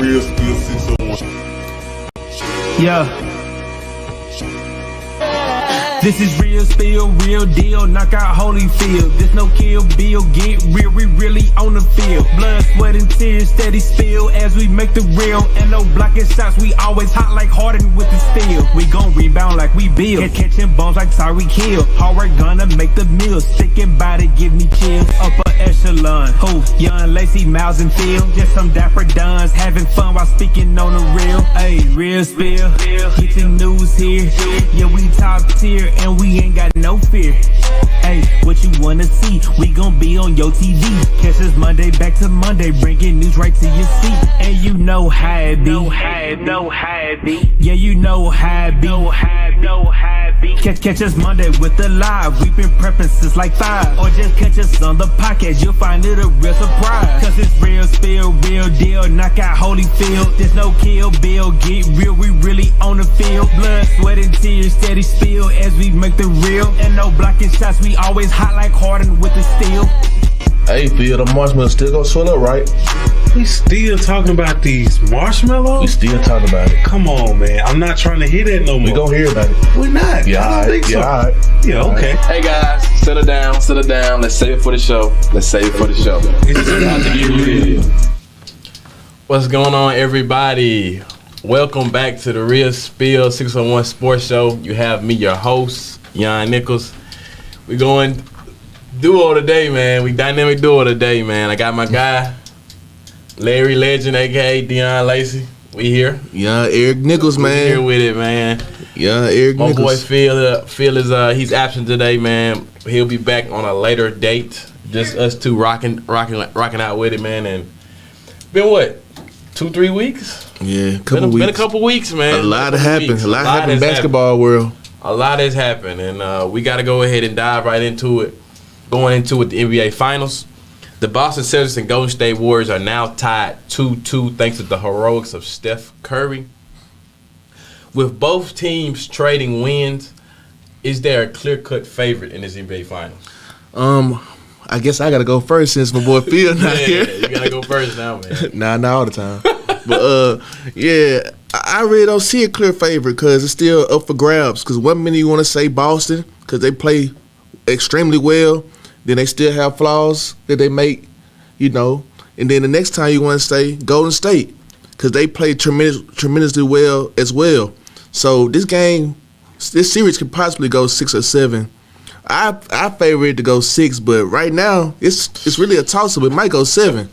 Real Spill 601. Yeah. This is real spill, real deal, knockout Holyfield. There's no kill bill, get real, we really on the field. Blood, sweat, and tears, steady spill as we make the real. And no blocking shots, we always hot like Harden with the steel. We gon' rebound like we build, catching bombs like Tyreek Hill. Hard work gonna make the meal, sticking by to give me chills. Upper echelon, who? Young, Lacy, Miles, and Phil. Just some dapper duns, having fun while speaking on the real. Ayy, real spill, get the news here. Yeah, we top tier. And we ain't got no fear. Hey, what you wanna see? We gon' be on your TV. Catch us Monday back to Monday, bringing news right to your seat. And you know how it be. Yeah, you know how it be. Catch us Monday with the live. We've been prepping since like 5. Or just catch us on the podcast. You'll find it a real surprise. Cause it's real spill, real deal. Knockout Holyfield. There's no kill bill. Get real, we really on the field. Blood, sweat, and tears, steady spill as we make the real. And no blocking shots. We always hot like Harden with the steel. Hey, Phil, the marshmallows still gonna swell up, right? We still talking about these marshmallows? We still talking about it. Come on, man. I'm not trying to hear that no more. We gonna hear about it. We're not. Yeah, I don't think so. Yeah, all right. Yeah, okay. Hey guys, settle down. Let's save it for the show. What's going on, everybody? Welcome back to the Real Spill 601 Sports Show. You have me, your host, Yuan Nichols. We going duo today, man. We dynamic duo today, man. I got my guy, Larry Legend, aka Deon Lacey. We here. Yeah, Eric Nichols, man. We here with it, man. Yeah, Eric My Nichols. boy Phil is he's absent today, man. He'll be back on a later date. Just us two rocking out with it, man. And been what, 2-3 weeks? Yeah, Been a couple weeks, man. A lot happened. A lot happened in basketball world. A lot has happened, and we got to go ahead and dive right into it. Going into it, the NBA Finals. The Boston Celtics and Golden State Warriors are now tied 2-2 thanks to the heroics of Steph Curry. With both teams trading wins, is there a clear-cut favorite in this NBA Finals? I guess I gotta go first since my boy Phil not here. You gotta go first now, man. Nah, not all the time. But yeah, I really don't see a clear favorite because it's still up for grabs. Because one minute you want to say Boston because they play extremely well, then they still have flaws that they make, and then the next time you want to say Golden State because they play tremendously well as well. So this series could possibly go 6 or 7. I favor it to go 6, but right now it's really a toss-up. It might go 7,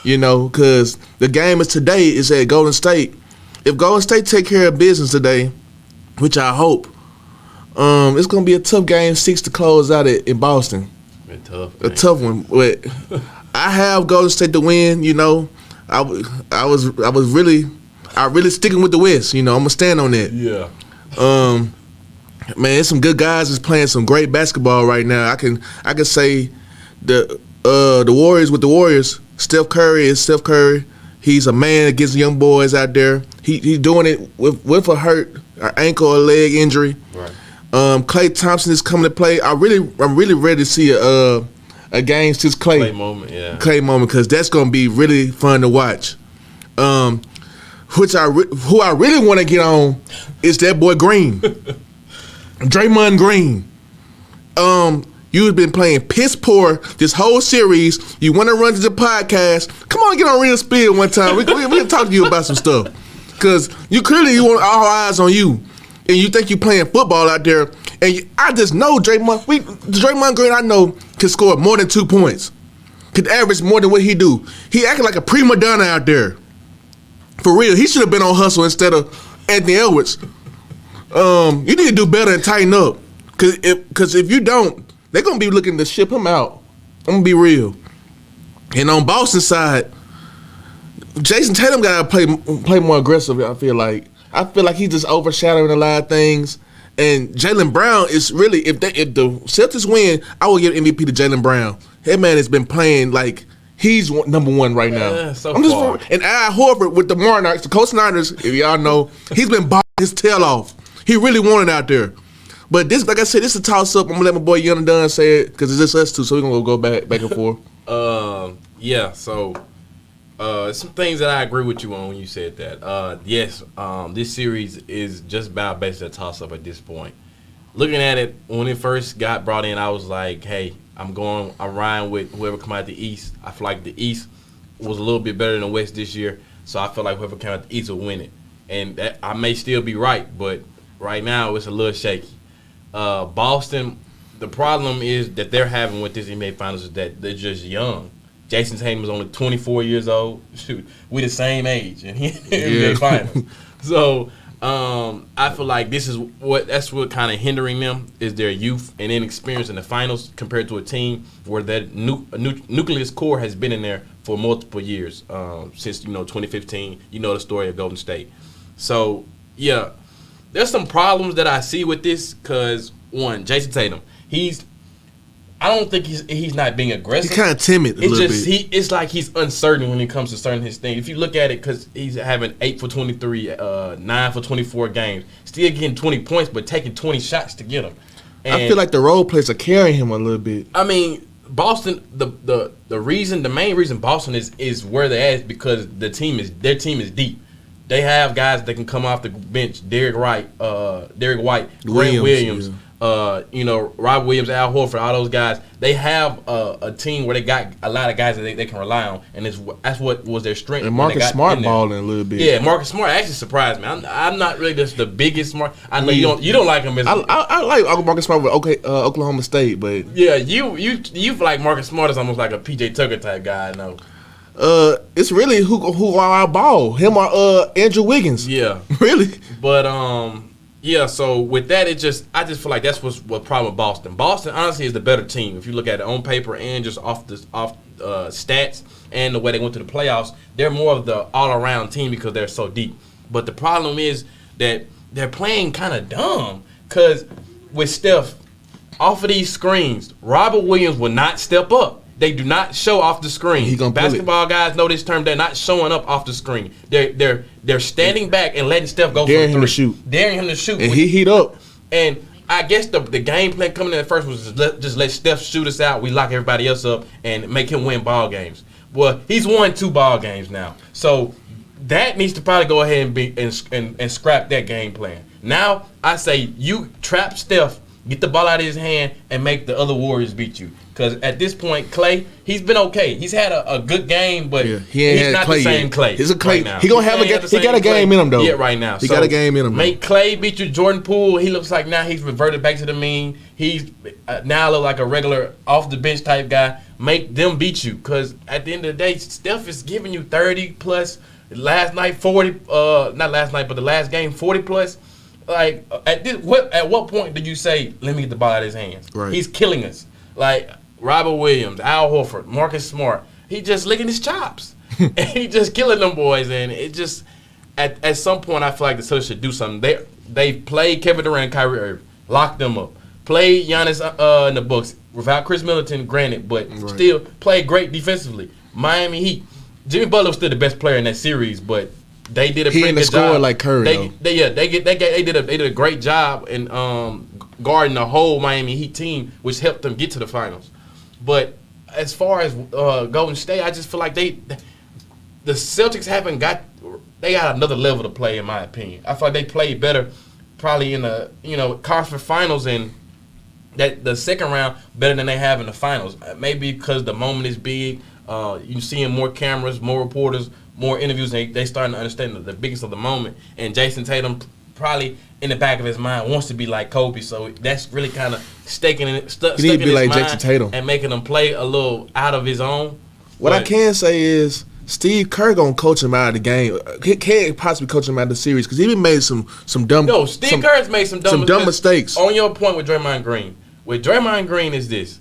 because the game is today is at Golden State. If Golden State take care of business today, which I hope, it's gonna be a tough game 6 to close out in Boston. A tough one, but I have Golden State to win. I really sticking with the West. I'm gonna stand on that. Yeah. Man, there's some good guys that's playing some great basketball right now. I can say the Warriors with the Warriors. Steph Curry is Steph Curry. He's a man against young boys out there. He's doing it with a hurt, an ankle or leg injury. Right. Klay Thompson is coming to play. I'm really ready to see a game since Klay moment, yeah. Klay moment, because that's gonna be really fun to watch. Who I really want to get on is that boy Green, Draymond Green. You've been playing piss poor this whole series. You want to run to the podcast? Come on, get on Real Spill one time. We can talk to you about some stuff. Because you want all eyes on you. And you think you playing football out there. And I just know Draymond Green, I know, can score more than 2 points. Could average more than what he do. He acting like a prima donna out there. For real. He should have been on Hustle instead of Anthony Edwards. You need to do better and tighten up. Because if you don't, they're going to be looking to ship him out. I'm going to be real. And on Boston's side, Jason Tatum got to play more aggressive, I feel like. He's just overshadowing a lot of things. And Jaylen Brown is really, if the Celtics win, I will give MVP to Jaylen Brown. That man has been playing like he's number one right now. Yeah, far. And Al Horford with the Monarchs, the Coast Niners, if y'all know, he's been balling his tail off. He really wanted out there. But this, like I said, this is a toss-up. I'm going to let my boy Young and Dunn say it because it's just us two, so we're going to go back and forth. Yeah, so Some things that I agree with you on when you said that. Yes, this series is just about basically a toss-up at this point. Looking at it, when it first got brought in, I was like, hey, I'm riding with whoever come out the East. I feel like the East was a little bit better than the West this year, so I feel like whoever came out the East will win it. And that, I may still be right, but right now it's a little shaky. Boston, the problem is that they're having with this NBA Finals is that they're just young. Jason Tatum was only 24 years old. Shoot, we the same age, and he in the NBA Finals. So I feel like that's what kind of hindering them is their youth and inexperience in the finals compared to a team where that nucleus core has been in there for multiple years since 2015. You know the story of Golden State. So yeah, there's some problems that I see with this because one, Jason Tatum, I don't think he's not being aggressive. He's kind of timid a little bit. It's like he's uncertain when it comes to certain his things. If you look at it, because he's having 8 for 23, 9 for 24 games, still getting 20 points, but taking 20 shots to get them. And I feel like the role players are carrying him a little bit. I mean, Boston, the main reason Boston is where they're at is because their team is deep. They have guys that can come off the bench. Derek White, Grant Williams. Yeah. Rob Williams, Al Horford, all those guys, they have a team where they got a lot of guys that they can rely on, and that's what was their strength. And Marcus Smart balling a little bit. Yeah, Marcus Smart actually surprised me. I'm not really just the biggest Smart. I know you don't like him. I like Marcus Smart with Oklahoma State, but yeah, you feel like Marcus Smart is almost like a PJ Tucker type guy. I know. It's really who are our ball, him or Andrew Wiggins. Yeah, really. But yeah, so with that, I just feel like that's what problem with Boston. Boston, honestly, is the better team. If you look at it on paper and just off stats and the way they went to the playoffs, they're more of the all-around team because they're so deep. But the problem is that they're playing kind of dumb because with Steph, off of these screens, Robert Williams will not step up. They do not show off the screen. Basketball guys know this term. They're not showing up off the screen. They're standing back and letting Steph go daring for him three. to shoot. Daring him to shoot. And he heat up. And I guess the game plan coming in at first was just let Steph shoot us out. We lock everybody else up and make him win ball games. Well, he's won 2 ball games now. So that needs to probably go ahead and scrap that game plan. Now I say you trap Steph, get the ball out of his hand, and make the other Warriors beat you. Because at this point, Clay, he's been okay. He's had a good game, but he's not the same Clay. He's a Clay. Right now. He gonna have he got a game in him though. Yeah, right now. He got a game in him. Make Clay beat you. Jordan Poole, he looks like now he's reverted back to the mean. He's now look like a regular off the bench type guy. Make them beat you. Because at the end of the day, Steph is giving you 30 plus. Last night 40. Not last night, but the last game 40 plus. Like at what point did you say, let me get the ball out of his hands? Right. He's killing us. Like Robert Williams, Al Horford, Marcus Smart. He just licking his chops. And he just killing them boys. And it just at some point I feel like the Celtics should do something. They played Kevin Durant and Kyrie Irving, locked them up. Played Giannis in the books without Chris Middleton, granted, but still played great defensively. Miami Heat. Jimmy Butler was still the best player in that series, but they did a pretty good job. Like Curry. They did a great job in guarding the whole Miami Heat team, which helped them get to the finals. But as far as Golden State, I just feel like the Celtics got another level to play, in my opinion. I feel like they played better probably in the conference finals and that the second round better than they have in the finals. Maybe because the moment is big. You seeing more cameras, more reporters, more interviews, and they starting to understand the biggest of the moment. And Jason Tatum probably in the back of his mind wants to be like Kobe, so that's really kind of stuck in his mind Jason Tatum and making him play a little out of his own. What I can say is Steve Kerr gonna coach him out of the game. He can't possibly coach him out of the series because he even made some dumb. No, Steve Kerr's made some dumb mistakes. On your point with Draymond Green, is this.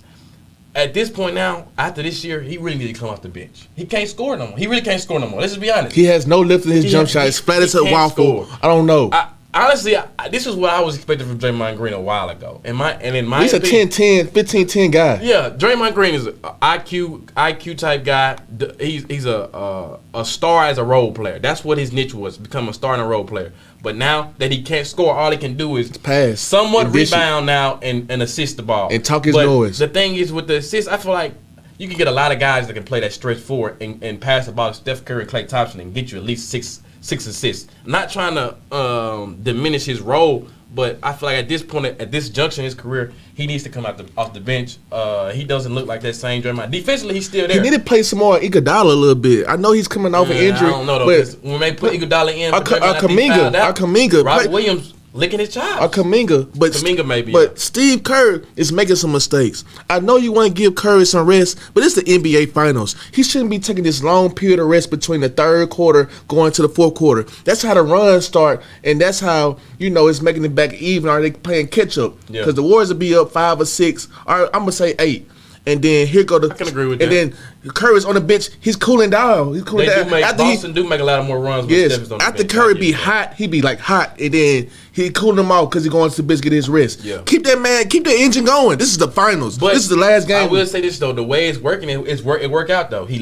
At this point now, after this year, he really needs to come off the bench. He can't score no more. He really can't score no more. Let's just be honest. He has no lift in his jump shot. It's flat as a waffle. I don't know. Honestly, this is what I was expecting from Draymond Green a while ago. In my he's opinion, a 10-10, 15-10 guy. Yeah, Draymond Green is an IQ type guy. He's a star as a role player. That's what his niche was, become a star and a role player. But now that he can't score, all he can do is pass, somewhat rebound now and assist the ball. And talk his noise. The thing is with the assist, I feel like you can get a lot of guys that can play that stretch forward and pass the ball to Steph Curry and Klay Thompson and get you at least six assists. Not trying to diminish his role, but I feel like at this point, at this junction in his career, he needs to come off the bench. He doesn't look like that same Draymond. Defensively, he's still there. He need to play some more Iguodala a little bit. I know he's coming off an injury. I don't know though. But When they put Iguodala in, Kuminga, Robert Williams licking his chops. Kuminga maybe. But Steve Kerr is making some mistakes. I know you want to give Curry some rest, but it's the NBA Finals. He shouldn't be taking this long period of rest between the third quarter going to the fourth quarter. That's how the runs start, and that's how it's making it back even. Are they playing catch up? Because the Warriors will be up 5 or 6. Or I'm gonna say 8. And then here go the. I can agree with that. And then Curry's on the bench. He's cooling down. Boston do make a lot of more runs. Yes. Steph is on the After bench. Curry be hot, he be like hot, and then he cooling him off because he going to the bench to get his rest. Yeah. Keep the engine going. This is the finals. But this is the last game. I will say this though, the way it's working, it work out though. He's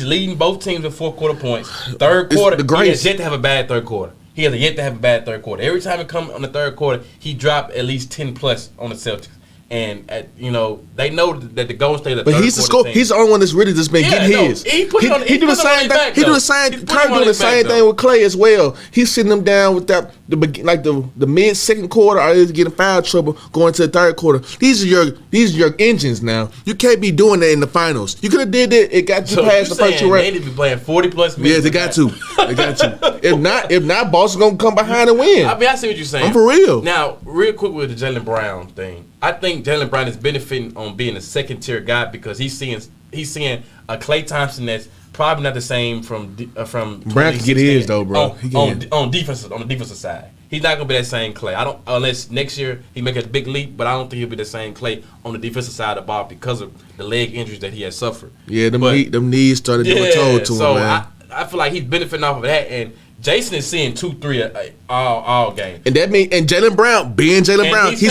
leading both teams with fourth quarter points. Third quarter, he has yet to have a bad third quarter. Every time it comes on the third quarter, he dropped at least 10 plus on the Celtics. And they know that the Golden State. But he's the score. He's the only one that's really just been getting his. He do the same thing. He do the same. Curry doing the same thing with Klay as well. He's sitting them down with the mid second quarter, or he's getting foul trouble going to the third quarter. These are your engines now. You can't be doing that in the finals. You could have did it. It got you past the first two rounds. They need to be playing 40 plus minutes. Yeah, they got to. If not, Boston's gonna come behind and win. I see what you're saying. I'm for real. Now, real quick with the Jaylen Brown thing. I think Jaylen Brown is benefiting on being a second tier guy because he's seeing a Klay Thompson that's probably not the same from Brown can get his though, bro. On the defensive side. He's not gonna be that same Klay. Unless next year he make a big leap, but I don't think he'll be the same Klay on the defensive side of the ball because of the leg injuries that he has suffered. Yeah, them knees started doing toll to him, man. I feel like he's benefiting off of that, and Jason is seeing 2-3 all game. And that means Jaylen Brown, he's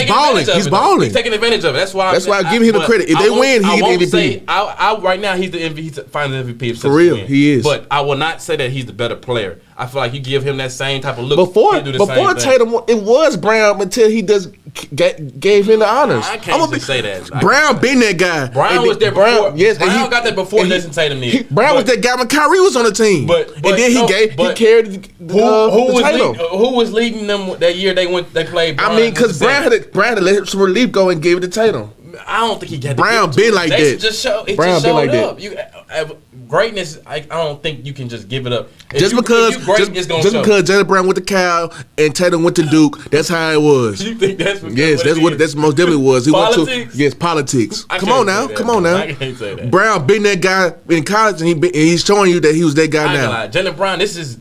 balling. He's balling. He's taking advantage of it. That's why I give him the credit. If they win, he get the MVP. Right now, he's the MVP. He's the finals MVP. For real, he is. But I will not say that he's the better player. I feel like you give him that same type of look. Before Tatum, it was Brown until he gave him the honors. I can't just say that. Brown been that guy. Brown was there before. Yes, Brown got there before Jason Tatum did. Brown was that guy when Kyrie was on the team. And then he carried the title. Who was leading them that year? They played. I mean, because Brown had let some relief go and gave it to Tatum. I don't think he got Brown been like that. Brown been like that. Greatness, I don't think you can just give it up. Just because Jaylen Brown went to Cal and Tatum went to Duke, that's how it was. You think that's what? Yes, that's most definitely was. He politics? Went to politics. Come on now. I can't say that. Brown been that guy in college, and he's showing you that he was that guy now. Jaylen Brown, this is.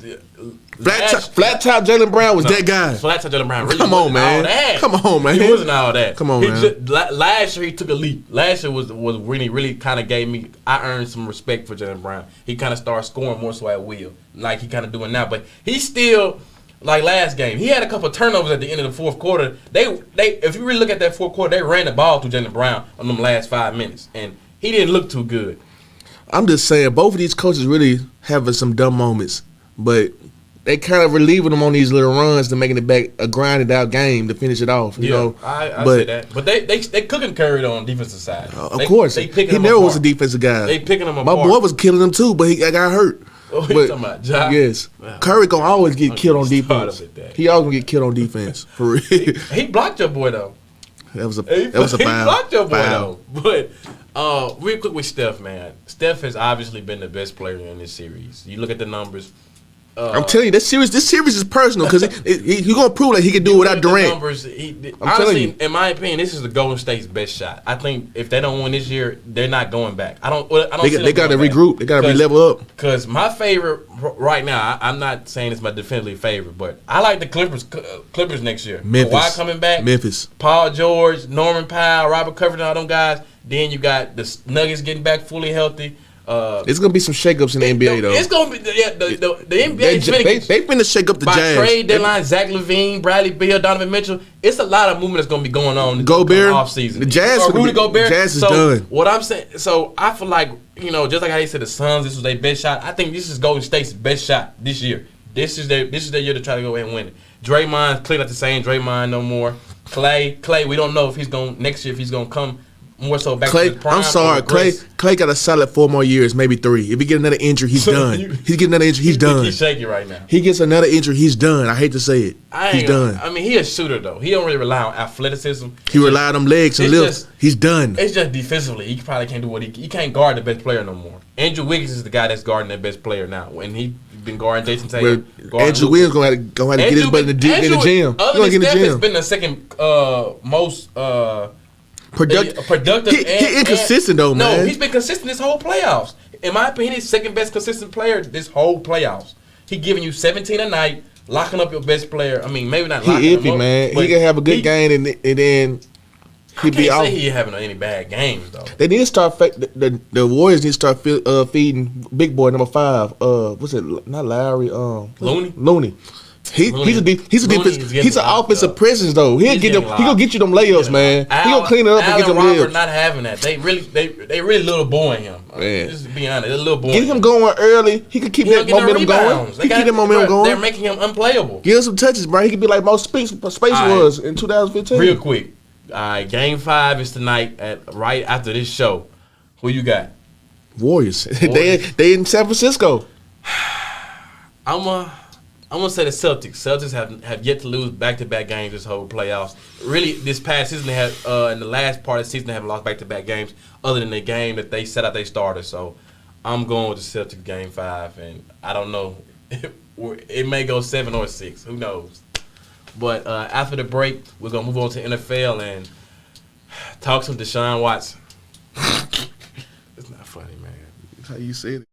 Flat top Jaylen Brown was that guy. Flat top Jaylen Brown really Come on, man. He wasn't all that. Come on, man. Last year he took a leap. Last year was when he really kind of gave me. I earned some respect for Jaylen Brown. He kind of started scoring more so at will, like he kind of doing now. But he still, like last game, he had a couple of turnovers at the end of the fourth quarter. They if you really look at that fourth quarter, they ran the ball through Jaylen Brown on them last 5 minutes, and he didn't look too good. I'm just saying, both of these coaches really having some dumb moments, but they kind of relieving them on these little runs to making it back a grinded out game to finish it off. You know, I say that. But they cooking Curry on the defensive side. Of course, he never was a defensive guy. They picking him apart. My boy was killing him too, but he got hurt. Oh, you talking about Ja? Yes, Curry gonna always get killed on defense. He always gonna get killed on defense for real. He blocked your boy though. That was a foul. He blocked your boy though. But real quick with Steph, man. Steph has obviously been the best player in this series. You look at the numbers. I'm telling you, this series is personal because he's gonna prove that he can do it without Durant. Numbers, honestly, in my opinion, this is the Golden State's best shot. I think if they don't win this year, they're not going back. I don't. They got to regroup. They got to re-level up. Because my favorite right now, I'm not saying it's my definitively favorite, but I like the Clippers next year. Memphis, Kawhi coming back. Memphis, Paul George, Norman Powell, Robert Covington, all them guys. Then you got the Nuggets getting back fully healthy. It's gonna be some shakeups in the NBA though. It's gonna be the NBA. They finna shake up the Jazz. By trade deadline, Zach LaVine, Bradley Beal, Donovan Mitchell. It's a lot of movement that's gonna be going on. Gobert off season. The Jazz. Rudy Gobert. Jazz is done. What I'm saying, so I feel like just like how they said the Suns, this was their best shot. I think this is Golden State's best shot this year. This is their year to try to go ahead and win it. Draymond's clearly not the same Draymond no more. Clay, we don't know if he's gonna next year if he's gonna come more so back to Clay, his prime. I'm sorry, or regress? Clay got a solid 4 more years, maybe 3. If he get another injury, he's done. He get another injury, he's done. He's shaky right now. He gets another injury, he's done. I hate to say it, he's done. I mean, he a shooter though. He don't really rely on athleticism. He relied on legs and lifts. He's done. It's just defensively, he probably can't do what he can't guard the best player no more. Andrew Wiggins is the guy that's guarding the best player now. When he been guarding Jason Tatum, Andrew Williams gonna have to get his butt in the gym. Other than Steph, has been the second most productive. He inconsistent though, man. No, he's been consistent this whole playoffs. In my opinion, he's second best consistent player this whole playoffs. He giving you 17 a night, locking up your best player. I mean, maybe not locking him up, man. He can have a good game and then he be out. I can't say he having any bad games though. They need to start. The Warriors need to start feeding big boy number 5. What's it? Not Lowry. Looney. He's an offensive presence though. He gonna get you them layups, man. He gonna clean it up and get them layups. Not having that. They really little boying him. Man. Just to be honest, they're little boying. Get him going early. He could keep that momentum going. He keep that momentum going. They're making him unplayable. Give him some touches, bro. He could be like most Space was in 2015. Real quick. All right, Game 5 is tonight right after this show. Who you got? Warriors. They in San Francisco. I'm gonna say the Celtics. Celtics have yet to lose back-to-back games this whole playoffs. Really, this past season they have in the last part of the season they haven't lost back-to-back games other than the game that they set out they started. So I'm going with the Celtics Game 5, and I don't know. It may go 7 or 6. Who knows? But after the break, we're gonna move on to NFL and talk some Deshaun Watson. It's not funny, man. That's how you say it.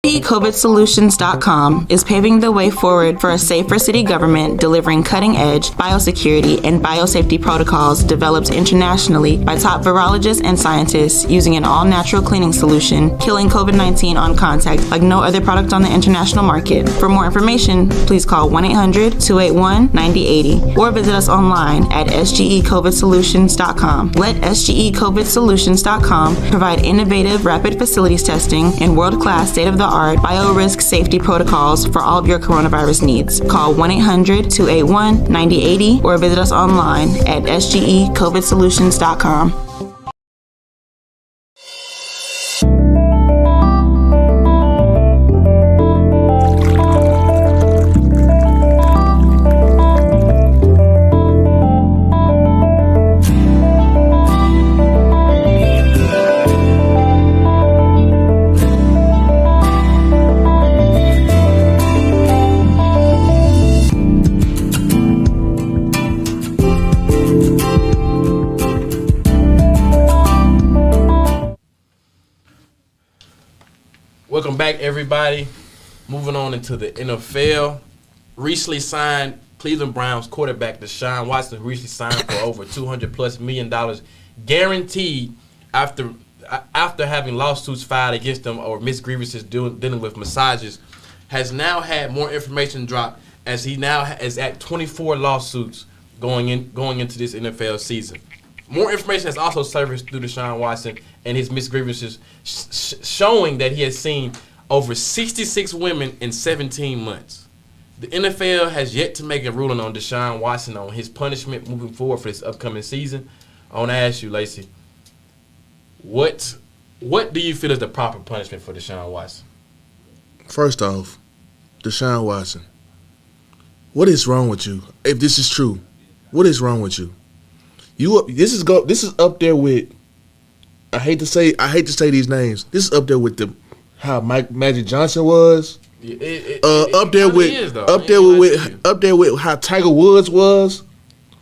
SGCOVIDsolutions.com is paving the way forward for a safer city government delivering cutting-edge biosecurity and biosafety protocols developed internationally by top virologists and scientists using an all-natural cleaning solution, killing COVID-19 on contact like no other product on the international market. For more information, please call 1-800-281-9080 or visit us online at SGECOVIDsolutions.com. Let SGECOVIDsolutions.com provide innovative rapid facilities testing and world-class state-of-the-art biorisk safety protocols for all of your coronavirus needs. Call 1-800-281-9080 or visit us online at SGECOVIDsolutions.com. Welcome back, everybody. Moving on into the NFL. Recently signed Cleveland Browns quarterback Deshaun Watson recently signed for over $200+ million guaranteed after having lawsuits filed against him or misgrievances dealing with massages, has now had more information drop as he now is at 24 lawsuits going into this NFL season. More information has also surfaced through Deshaun Watson and his misgrievances, showing that he has seen over 66 women in 17 months. The NFL has yet to make a ruling on Deshaun Watson on his punishment moving forward for this upcoming season. I want to ask you, Lacey, what do you feel is the proper punishment for Deshaun Watson? First off, Deshaun Watson, what is wrong with you? If this is true, what is wrong with you? This is up there with. I hate to say these names. This is up there with how Magic Johnson was. Up there with how Tiger Woods was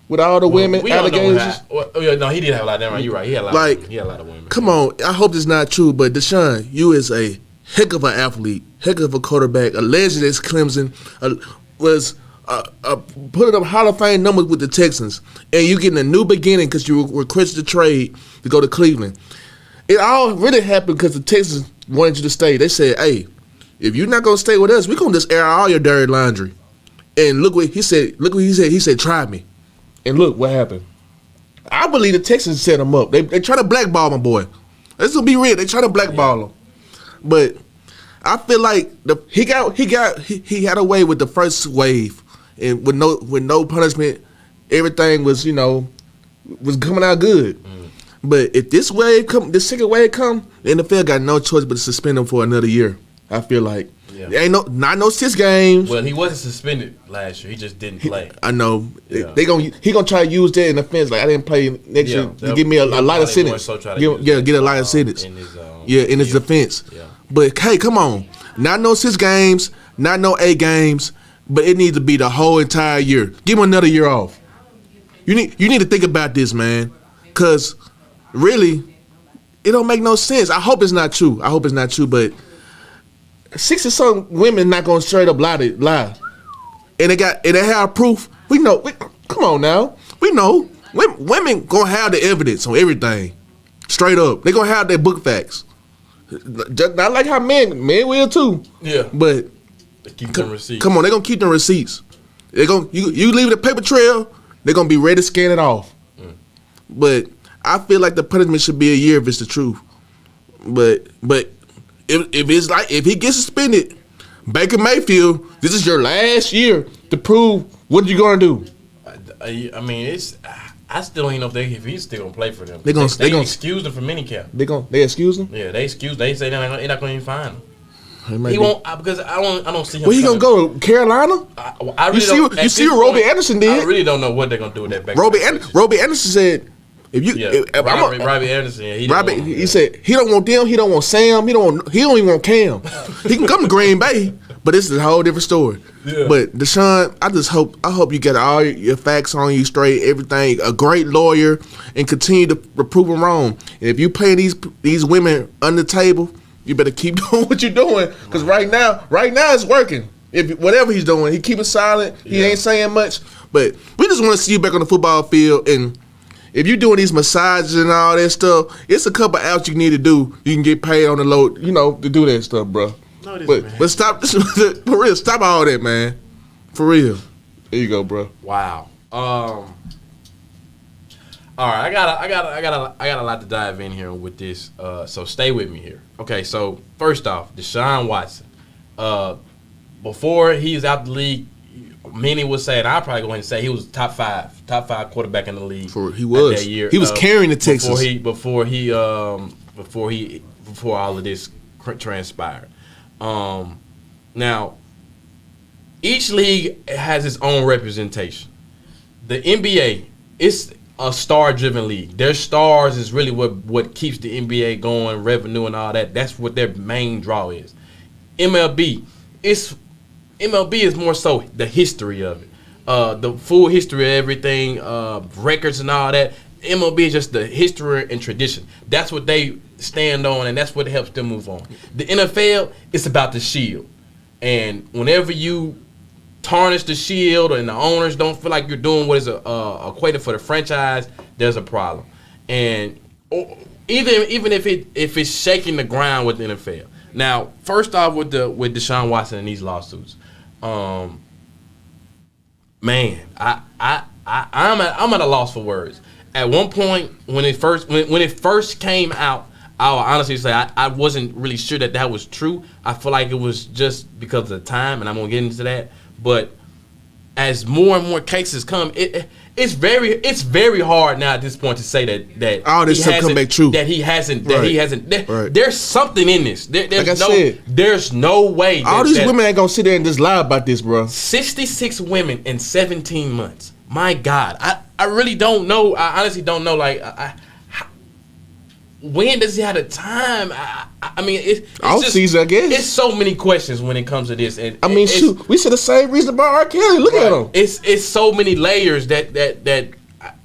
with all the women allegations. No, he did have a lot of them. Right, you're right. He had a lot of women. Come on, I hope it's not true, but Deshaun, you is a heck of an athlete, heck of a quarterback. A legend as Clemson was. Putting up Hall of Fame numbers with the Texans, and you getting a new beginning because you requested a trade to go to Cleveland. It all really happened because the Texans wanted you to stay. They said, "Hey, if you're not gonna stay with us, we're gonna just air all your dirty laundry." And look what he said. He said, "Try me," and look what happened. I believe the Texans set him up. They try to blackball my boy. Let's be real. They try to blackball him, but I feel like he had away with the first wave, and with no punishment, everything was was coming out good. But if this second wave come, the NFL got no choice but to suspend him for another year. I feel like there ain't not no 6 games. Well, he wasn't suspended last year. He just didn't play. I know Yeah. he gonna try to use that in offense. Like I didn't play next year to give me a lighter sentence. Get a lighter sentence. In his defense. Yeah. But hey, come on, not no 6 games, not no 8 games, but it needs to be the whole entire year. Give him another year off. You need to think about this, man, because really, it don't make no sense. I hope it's not true. But 60 some women not gonna straight up lie, and they have proof. We know. Come on now, we know women gonna have the evidence on everything, straight up. They gonna have their book facts, just not like how men will too. Yeah, but they keep them receipts. Come on, they gonna keep them receipts. They gonna you leave the paper trail. They're gonna be ready to scan it off. But I feel like the punishment should be a year if it's the truth. But if it's like if he gets suspended, Baker Mayfield, this is your last year to prove what you gonna do. I mean, I still don't even know if he's still gonna play for them. They gonna excuse him from minicamp. They excuse him. Yeah, they excuse. They say they're not gonna even find him. He won't because I don't see him. Where he gonna go? Carolina? I really you see what Robbie Anderson did? I really don't know what they're gonna do with that back. Robbie Anderson said, Robbie Anderson, he said he don't want them, he don't want Sam, he don't even want Cam. He can come to Green Bay, but this is a whole different story. Yeah. But Deshaun, I hope you get all your facts on you straight, everything. A great lawyer, and continue to prove them wrong. And if you pay these women under the table, you better keep doing what you're doing, because right now it's working. If whatever he's doing, he keeping silent. He ain't saying much. But we just want to see you back on the football field. And if you're doing these massages and all that stuff, it's a couple hours you need to do. You can get paid on the low, to do that stuff, bro. But stop for real. Stop all that, man. For real. There you go, bro. Wow. All right, I got a lot to dive in here with this. So stay with me here. Okay, so first off, Deshaun Watson. Before he was out the league, many would say, and I'll probably go ahead and say he was top five quarterback in the league. He was. That year. He was carrying the Texans before all of this transpired. Now, each league has its own representation. The NBA, it's a star-driven league. Their stars is really what keeps the NBA going, revenue and all that. That's what their main draw is. MLB is more so the history of it, the full history of everything, records and all that. MLB is just the history and tradition. That's what they stand on, and that's what helps them move on. The NFL, it's about the shield, and whenever you tarnish the shield and the owners don't feel like you're doing what is equated for the franchise, there's a problem. And even if it's shaking the ground with the NFL. Now, first off, with Deshaun Watson and these lawsuits, man, I'm at a loss for words. At one point, when it first came out, I will honestly say I wasn't really sure that was true. I feel like it was just because of the time, and I'm gonna get into that. But as more and more cases come, it's very hard now at this point to say that all this stuff come back true. That he hasn't. Right. There's something in this. There's no way. All these women ain't gonna sit there and just lie about this, bro. 66 women in 17 months. My God, I really don't know. I honestly don't know. Like, when does he have the time? I mean, it's off season, I guess. It's so many questions when it comes to this. And I mean, shoot, we said the same reason about R. Kelly. Look at him. It's so many layers that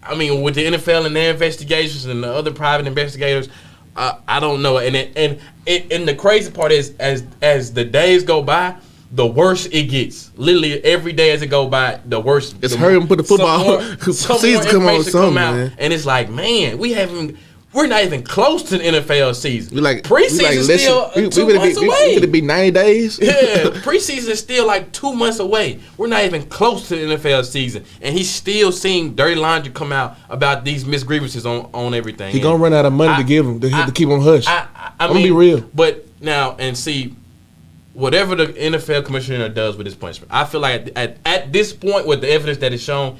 I mean, with the NFL and their investigations and the other private investigators, I don't know. And the crazy part is, as the days go by, the worse it gets. Literally every day as it go by, the worse. It's hurry and put the football season come on, something, man. And it's like, man, we're not even close to the NFL season. Preseason still 2 months away. Could it be 90 days? Yeah, preseason is still like 2 months away. We're not even close to the NFL season, and he's still seeing dirty laundry come out about these misgrievances on everything. He's gonna run out of money to give him to keep him hush. I'm gonna be real. But now and see, whatever the NFL commissioner does with this punishment, I feel like at this point with the evidence that is shown,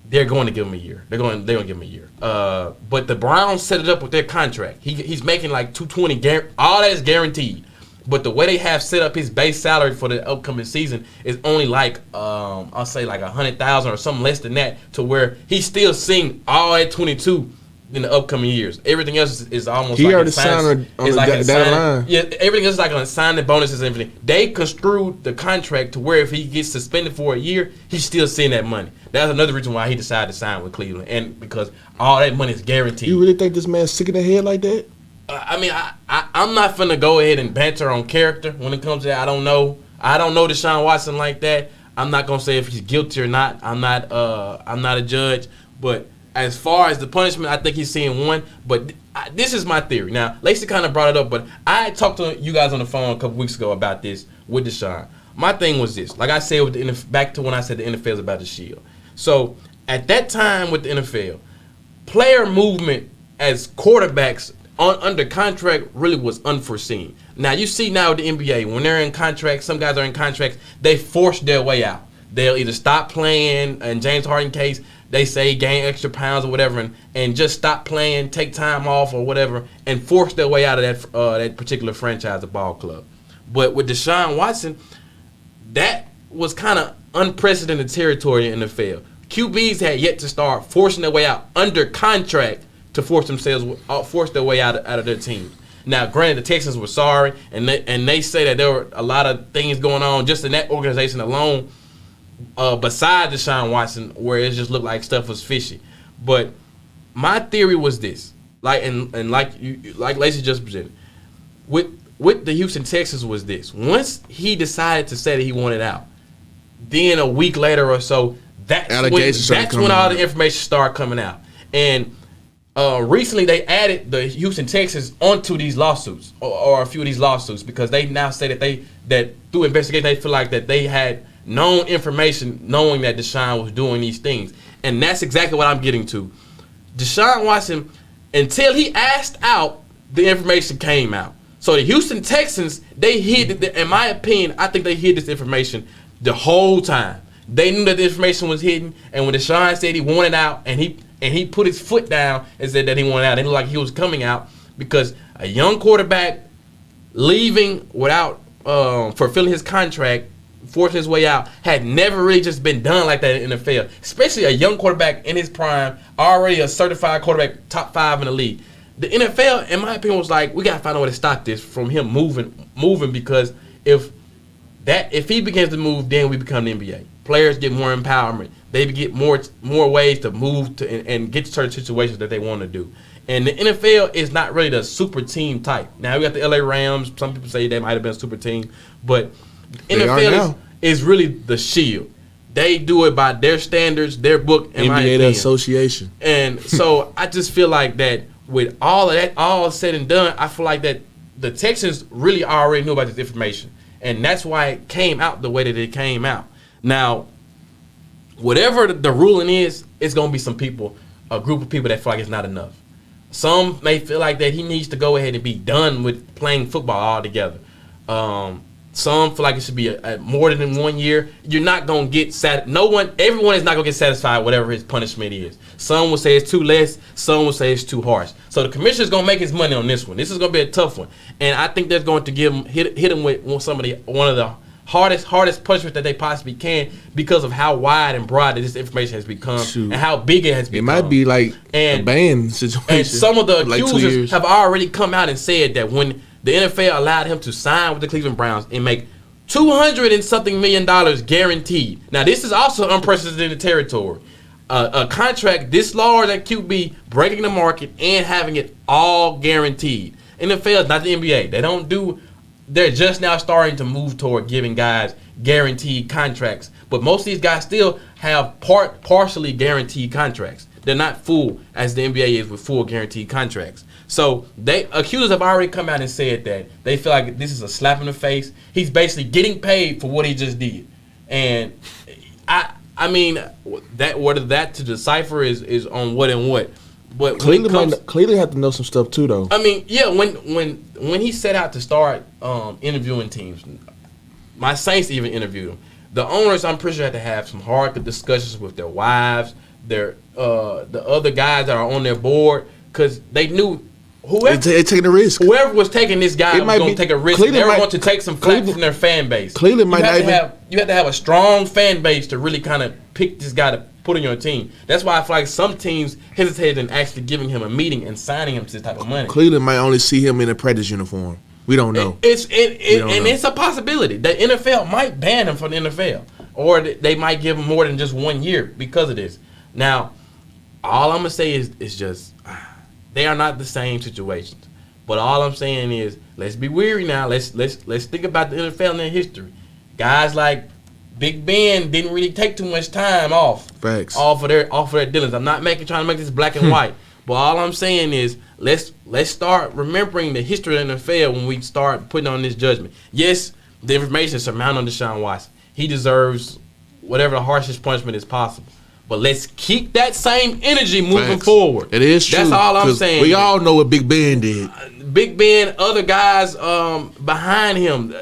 they're going to give him a year. They're going to give him a year. But the Browns set it up with their contract. He's making like $220. All that is guaranteed. But the way they have set up his base salary for the upcoming season is only like I'll say like $100,000 or something less than that, to where he's still seeing all at 22 in the upcoming years. Everything else is almost he like already signed on the dotted line. Yeah, everything else is like on signing bonuses and everything. They construed the contract to where if he gets suspended for a year, he's still seeing that money. That's another reason why he decided to sign with Cleveland, and because all that money is guaranteed. You really think this man's sick in the head like that? I mean, I'm not finna go ahead and banter on character when it comes to that. I don't know Deshaun Watson like that. I'm not gonna say if he's guilty or not. I'm not a judge. But as far as the punishment, I think he's seeing one. But this is my theory. Now, Lacey kind of brought it up, but I talked to you guys on the phone a couple weeks ago about this with Deshaun. My thing was this. Like I said, with the back to when I said the NFL is about the shield. So at that time with the NFL, player movement as quarterbacks under contract really was unforeseen. Now you see now with the NBA, when they're in contracts, some guys are in contracts, they force their way out. They'll either stop playing, in James Harden case, they say gain extra pounds or whatever, and just stop playing, take time off or whatever, and force their way out of that particular franchise or ball club. But with Deshaun Watson, that was kind of unprecedented territory in the NFL. QBs had yet to start forcing their way out under contract to force their way out of their team. Now, granted, the Texans were sorry, and they say that there were a lot of things going on just in that organization alone, besides Deshaun Watson, where it just looked like stuff was fishy. But my theory was this, like Lacey just presented, with the Houston Texans was this: once he decided to say that he wanted out, then a week later or so, that's when all the information started coming out. And recently they added the Houston Texans onto these lawsuits, or a few of these lawsuits, because they now say that through investigation they feel like that they had known information, knowing that Deshaun was doing these things. And that's exactly what I'm getting to. Deshaun Watson, until he asked out, the information came out. So the Houston Texans, they hid, in my opinion, I think they hid this information the whole time. They knew that the information was hidden, and when Deshaun said he wanted out, and he put his foot down and said that he wanted out, it looked like he was coming out, because a young quarterback leaving without fulfilling his contract, forcing his way out, had never really just been done like that in the NFL. Especially a young quarterback in his prime, already a certified quarterback, top 5 in the league. The NFL, in my opinion, was like, we got to find a way to stop this from him moving, because if he begins to move, then we become the NBA. Players get more empowerment. They get more ways to move to and get to certain situations that they want to do. And the NFL is not really the super team type. Now, we got the LA Rams. Some people say they might have been a super team. But NFL is really the shield. They do it by their standards, their book, and NBA the association. And so I just feel like that with all of that, all said and done, I feel like that the Texans really already knew about this information. And that's why it came out the way that it came out. Now, whatever the ruling is, it's going to be some people, a group of people that feel like it's not enough. Some may feel like that he needs to go ahead and be done with playing football altogether. Some feel like it should be more than 1 year. You're not going to get everyone is not going to get satisfied whatever his punishment is. Some will say it's too less. Some will say it's too harsh. So the commissioner's going to make his money on this one. This is going to be a tough one. And I think they're going to hit him with one of the hardest punishment that they possibly can, because of how wide and broad that this information has become and how big it has become. It might be like a ban situation. And some of the accusers have already come out and said that when the NFL allowed him to sign with the Cleveland Browns and make $200 and something million guaranteed. Now, this is also unprecedented territory. A contract this large at QB, breaking the market and having it all guaranteed. NFL is not the NBA. They're just now starting to move toward giving guys guaranteed contracts. But most of these guys still have partially guaranteed contracts. They're not full as the NBA is with full guaranteed contracts. So accusers have already come out and said that they feel like this is a slap in the face. He's basically getting paid for what he just did. And I mean, that whether that to decipher is on what and what. But Cleveland have to know some stuff too, though. I mean, yeah, when he set out to start interviewing teams, my Saints even interviewed him. The owners, I'm pretty sure, had to have some hard discussions with their wives, the other guys that are on their board, because they knew whoever taking a risk. Whoever was taking this guy was going to take a risk. They were going to take some flack from their fan base. Cleveland might not even. You have to have a strong fan base to really kind of pick this guy to put on your team. That's why I feel like some teams hesitated in actually giving him a meeting and signing him to this type of money. Cleveland might only see him in a practice uniform. We don't know. It's a possibility. The NFL might ban him from the NFL, or they might give him more than just 1 year because of this. Now, all I'm gonna say is just they are not the same situations. But all I'm saying is let's be weary now. Let's think about the NFL and their history. Guys like Big Ben didn't really take too much time off. Facts. Off of their dealings. I'm not trying to make this black and white. But all I'm saying is let's start remembering the history of the NFL when we start putting on this judgment. Yes, the information is surmounted on Deshaun Watson. He deserves whatever the harshest punishment is possible. But let's keep that same energy moving forward. It is true. That's all I'm saying. We all know what Big Ben did. Big Ben, other guys behind him.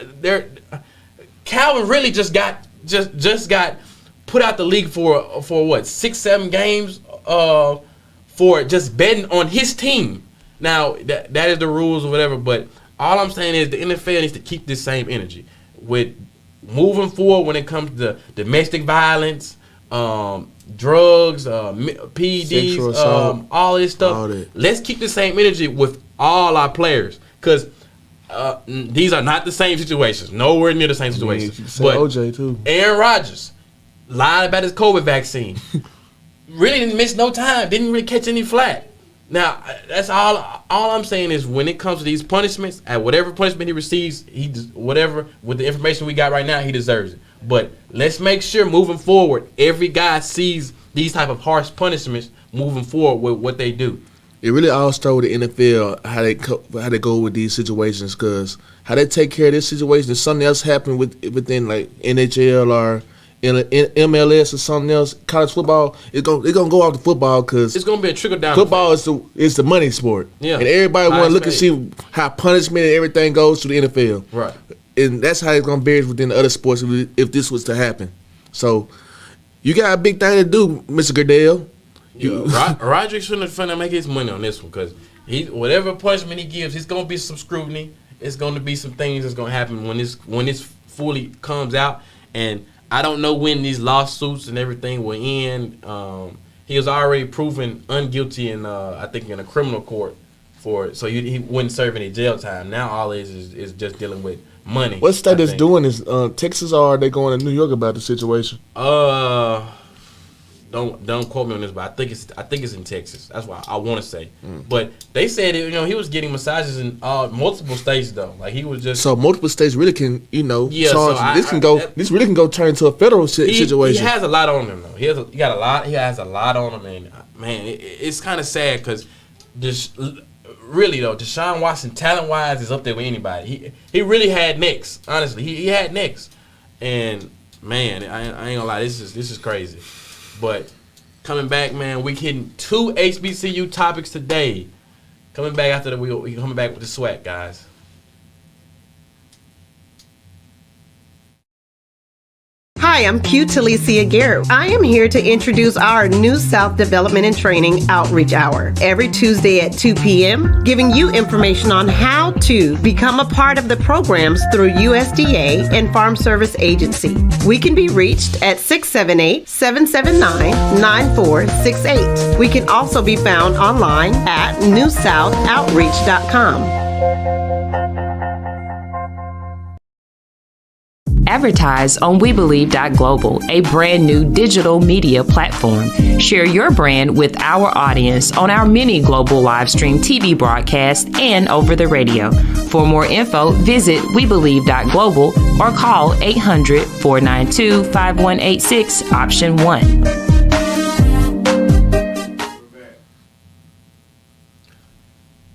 Calvin really just got put out the league for what 6-7 games for just betting on his team. Now that is the rules or whatever. But all I'm saying is the NFL needs to keep this same energy with moving forward when it comes to domestic violence. Drugs, PEDs, all this stuff. All let's keep the same energy with all our players, because these are not the same situations. Nowhere near the same situations. But OJ too. Aaron Rodgers lied about his COVID vaccine. Really didn't miss no time. Didn't really catch any flack. Now that's all I'm saying is when it comes to these punishments, at whatever punishment he receives, whatever with the information we got right now, he deserves it. But let's make sure moving forward, every guy sees these type of harsh punishments moving forward with what they do. It really all starts with the NFL, how they go with these situations, because how they take care of this situation. If something else happened within like NHL or in MLS or something else, college football, they're gonna go off the football because it's gonna be a trickle down. Football is the money sport, yeah, and everybody want to look and see how punishment and everything goes to the NFL, right? And that's how it's gonna vary within the other sports if this was to happen. So you got a big thing to do, Mr. Goodell. Roderick's finna make his money on this one, because whatever punishment he gives, it's gonna be some scrutiny. It's gonna be some things that's gonna happen when this fully comes out. And I don't know when these lawsuits and everything will end. He was already proven unguilty in I think in a criminal court for it, so he wouldn't serve any jail time. Now all it is just dealing with money. What state is doing is Texas, or are they going to New York about the situation? Don't quote me on this, but I think it's in Texas. That's why I want to say. But they said he was getting massages in multiple states though. Like he was just multiple states really can charge. So this really can go turn into a federal situation. He has a lot on him though. He has a lot on him, and man, it's kind of sad because this. Really though, Deshaun Watson, talent wise, is up there with anybody. He really had next. Honestly, he had next, and man, I ain't gonna lie, this is crazy. But coming back, man, we hitting 2 HBCU topics today. Coming back after we coming back with the SWAC, guys. Hi, I'm Q Talicia Garrett. I am here to introduce our New South Development and Training Outreach Hour every Tuesday at 2 p.m., giving you information on how to become a part of the programs through USDA and Farm Service Agency. We can be reached at 678-779-9468. We can also be found online at newsouthoutreach.com. Advertise on WeBelieve.global, a brand new digital media platform. Share your brand with our audience on our many global live stream TV broadcasts and over the radio. For more info, visit WeBelieve.global or call 800-492-5186, option 1.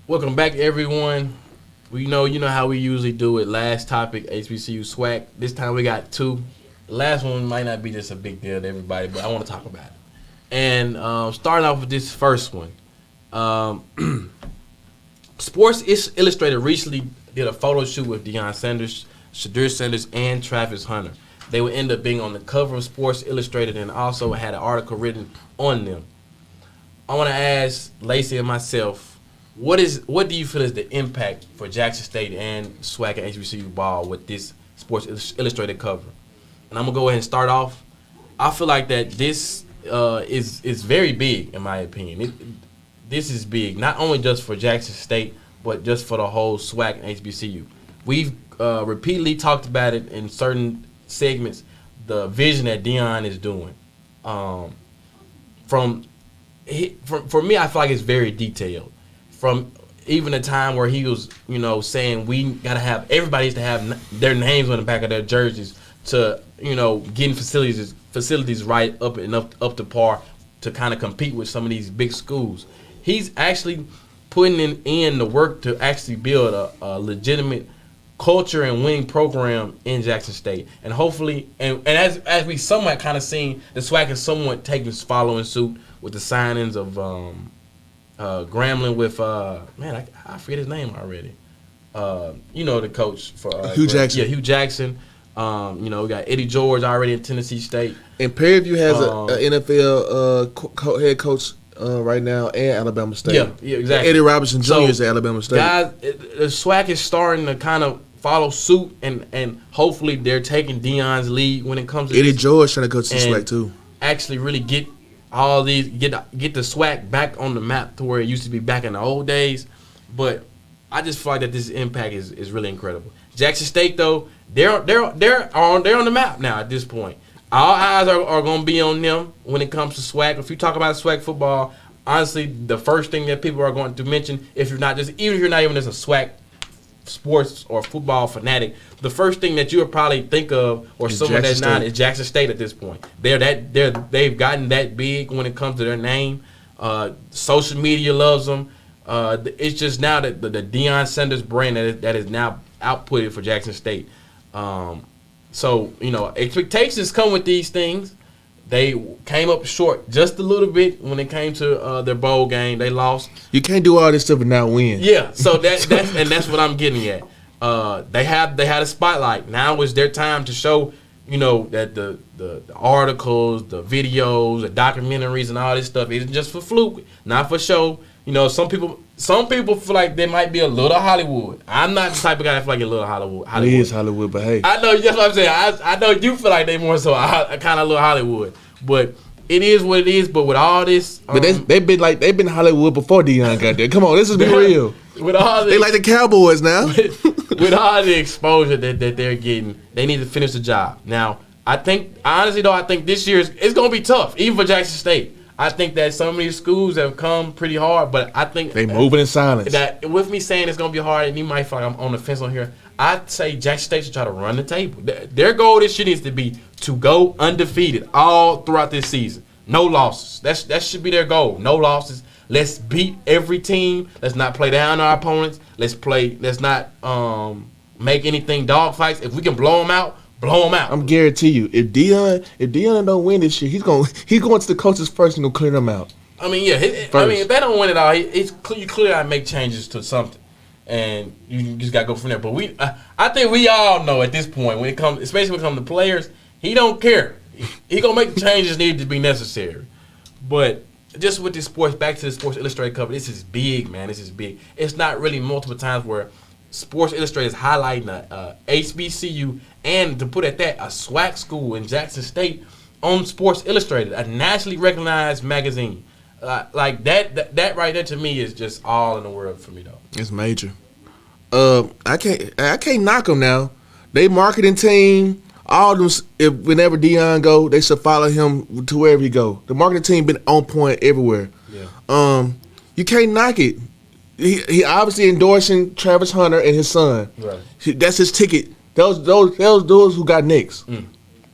Welcome back, everyone. You know how we usually do it. Last topic, HBCU SWAC. This time we got 2. The last one might not be just a big deal to everybody, but I want to talk about it. And starting off with this first one, Sports Illustrated recently did a photo shoot with Deion Sanders, Shadur Sanders, and Travis Hunter. They would end up being on the cover of Sports Illustrated and also had an article written on them. I want to ask Lacey and myself, what do you feel is the impact for Jackson State and SWAC and HBCU ball with this Sports Illustrated cover? And I'm going to go ahead and start off. I feel like that this is very big, in my opinion. This is big, not only just for Jackson State, but just for the whole SWAC and HBCU. We've repeatedly talked about it in certain segments, the vision that Deon is doing. For me, I feel like it's very detailed. From even the time where he was, saying we gotta have everybody needs to have their names on the back of their jerseys to, getting facilities right up to par to kind of compete with some of these big schools. He's actually putting in the work to actually build a legitimate culture and winning program in Jackson State. And hopefully, and as we somewhat kind of seen, the SWAC is somewhat following suit with the signings of Grambling with, I forget his name already. The coach for Hugh Jackson. Yeah, Hugh Jackson. We got Eddie George already in Tennessee State. And Prairie View has an NFL head coach right now and Alabama State. Yeah, exactly. Eddie Robinson Jr. is at Alabama State. Guys, the SWAC is starting to kind of follow suit, and hopefully they're taking Deion's lead when it comes to Eddie George trying to coach the SWAC too. Actually, really get all these get the SWAC back on the map to where it used to be back in the old days. But I just feel like that this impact is really incredible. Jackson State though, they're on the map now at this point. All eyes are going to be on them when it comes to SWAC. If you talk about SWAC football, honestly, the first thing that people are going to mention, even if you're not even just a SWAC sports or football fanatic, the first thing that you would probably think of, or someone that's not, is Jackson State at this point. They've gotten that big when it comes to their name. Social media loves them. It's just now that the Deon Sanders brand that is now outputted for Jackson State. So, expectations come with these things. They came up short just a little bit when it came to their bowl game. They lost. You can't do all this stuff and not win. Yeah, so that's what I'm getting at. They had a spotlight. Now is their time to show, that the articles, the videos, the documentaries, and all this stuff isn't just for fluke, not for show. Some people feel like they might be a little Hollywood. I'm not the type of guy that feel like a little Hollywood. It is Hollywood, but hey. I know, that's what I'm saying. I know you feel like they more so kind of a little Hollywood. But it is what it is. But with all this... But they've been Hollywood before Deon got there. Come on, let's just be real. With all this, they like the Cowboys now. with all the exposure that they're getting, they need to finish the job. Now, I think this year it's going to be tough, even for Jackson State. I think that some of these schools have come pretty hard, but I think they moving in silence. That with me saying it's gonna be hard, and you might feel like I'm on the fence on here. I'd say Jackson State should try to run the table. Their goal this year needs to be to go undefeated all throughout this season. No losses. That should be their goal. No losses. Let's beat every team. Let's not play down our opponents. Let's not make anything dogfights. If we can blow them out. Blow them out. I'm guarantee you, if Deon don't win this year, he's going to the coaches first and gonna clear them out. I mean, if they don't win it all, you clearly gotta make changes to something, and you just gotta go from there. But I think we all know at this point, especially when it comes to players, he don't care. He gonna make the changes needed to be necessary. But just with this back to the Sports Illustrated cover, this is big, man. This is big. It's not really multiple times where Sports Illustrated is highlighting a HBCU and, to put it at that, a SWAC school in Jackson State on Sports Illustrated, a nationally recognized magazine. Like that right there to me is just all in the world for me though. It's major. I can't knock them now. They marketing team, all them. Whenever Deon go, they should follow him to wherever he go. The marketing team been on point everywhere. Yeah. You can't knock it. He obviously endorsing Travis Hunter and his son. Right. That's his ticket. Those who got Knicks.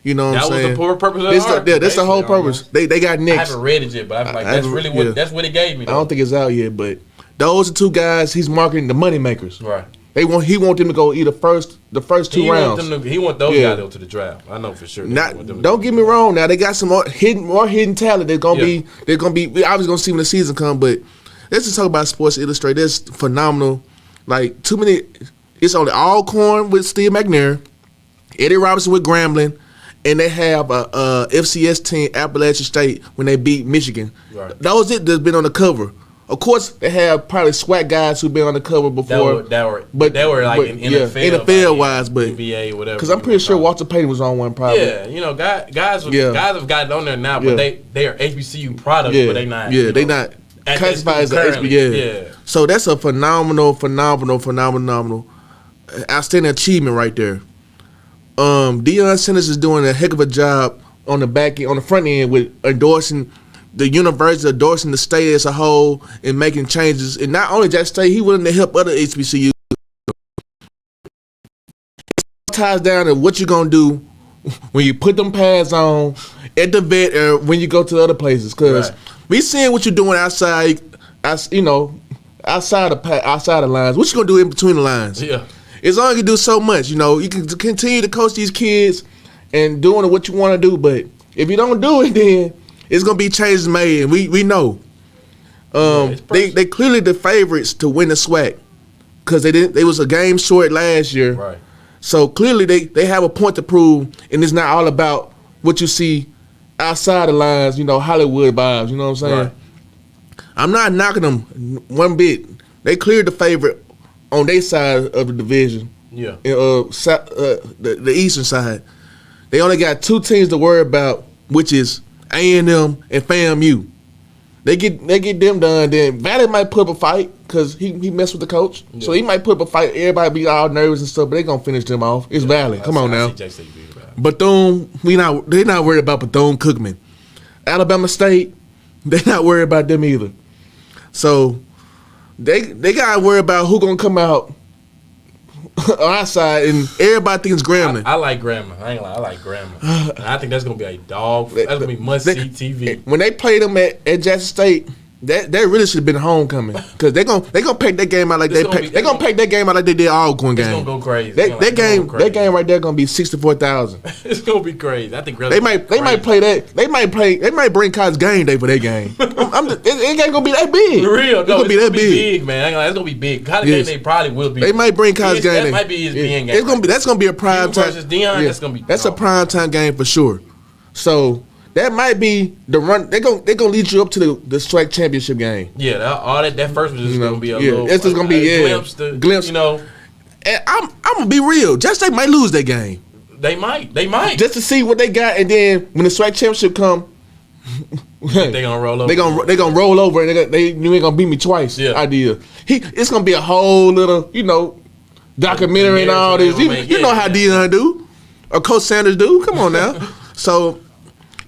You know what I'm saying? That was the purpose of the article. That's the whole purpose. They got Knicks. I haven't read it yet, but I'm like, that's what it gave me. Though. I don't think it's out yet, but those are two guys he's marketing, the money makers. Right. He want them to go either the first two rounds. He want those guys to go to the draft. I know for sure. Don't get me wrong. Now they got some more hidden talent. They're gonna be. We obviously gonna see when the season comes, but let's just talk about Sports Illustrated. That's phenomenal. Like too many. It's only Alcorn with Steve McNair, Eddie Robinson with Grambling, and they have a FCS team, Appalachian State, when they beat Michigan. Right. That was it. That's been on the cover. Of course, they have probably SWAC guys who've been on the cover before. They were like in NFL wise, but NBA, whatever. Because I'm pretty sure Walter Payton was on one, probably. Yeah, guys have gotten on there now, but they are HBCU products, but they not. Yeah, they not classified as an HBCU. Yeah. So that's a phenomenal, outstanding achievement right there. Deon Sanders is doing a heck of a job on the back end, on the front end with endorsing the university, endorsing the state as a whole, and making changes. And not only Jackson State, he willing to help other HBCUs. It ties down to what you're gonna do when you put them pads on at the vet, or when you go to the other places. Because we seeing what you're doing outside, outside the lines. What you gonna do in between the lines? Yeah. It's only gonna do so much. You can continue to coach these kids and doing what you want to do, but if you don't do it, then it's gonna be changes made, and we know. They clearly the favorites to win the SWAC because they was a game short last year. Right. So clearly they have a point to prove, and it's not all about what you see outside the lines. Hollywood vibes. You know what I'm saying? Right. I'm not knocking them one bit. They cleared the favorite on their side of the division. Yeah. The eastern side. They only got two teams to worry about, which is A&M and FAMU. They get them done. Then Valley might put up a fight because he messed with the coach, so he might put up a fight. Everybody be all nervous and stuff, but they gonna finish them off. It's Valley. Come on now. Bethune, they not worried about Bethune-Cookman. Alabama State, they not worried about them either. So they gotta worry about who gonna come out on our side, and everybody thinks Grambling. I like Grambling. I ain't gonna lie, I like Grambling. I think that's gonna be a dog. That's gonna be must see TV. When they played them at Jackson State, that really should have been homecoming because they gonna pack that game out like they gonna pack that game out like they did Alcorn game. It's gonna go crazy. That game right there gonna be 64,000. It's gonna be crazy. I think they might play that. They might bring college game day for that game. It ain't gonna be that big. For real, it's gonna be that big, man. It's gonna be big. College game day probably will be. They might bring college game day. That might be ESPN game. That's gonna be a prime time versus Deon. That's a prime time game for sure. So that might be the run. They're gonna lead you up to the SWAC championship game. Yeah, all that first was just gonna be a little. It's just gonna be glimpse. And I'm gonna be real. Jackson State might lose that game. They might. Just to see what they got, and then when the SWAC championship come, they gonna roll over. They gonna roll over, and you ain't gonna beat me twice. Yeah. Idea. It's gonna be a whole little documentary and all this. You know how Deon do, or Coach Sanders do. Come on now. So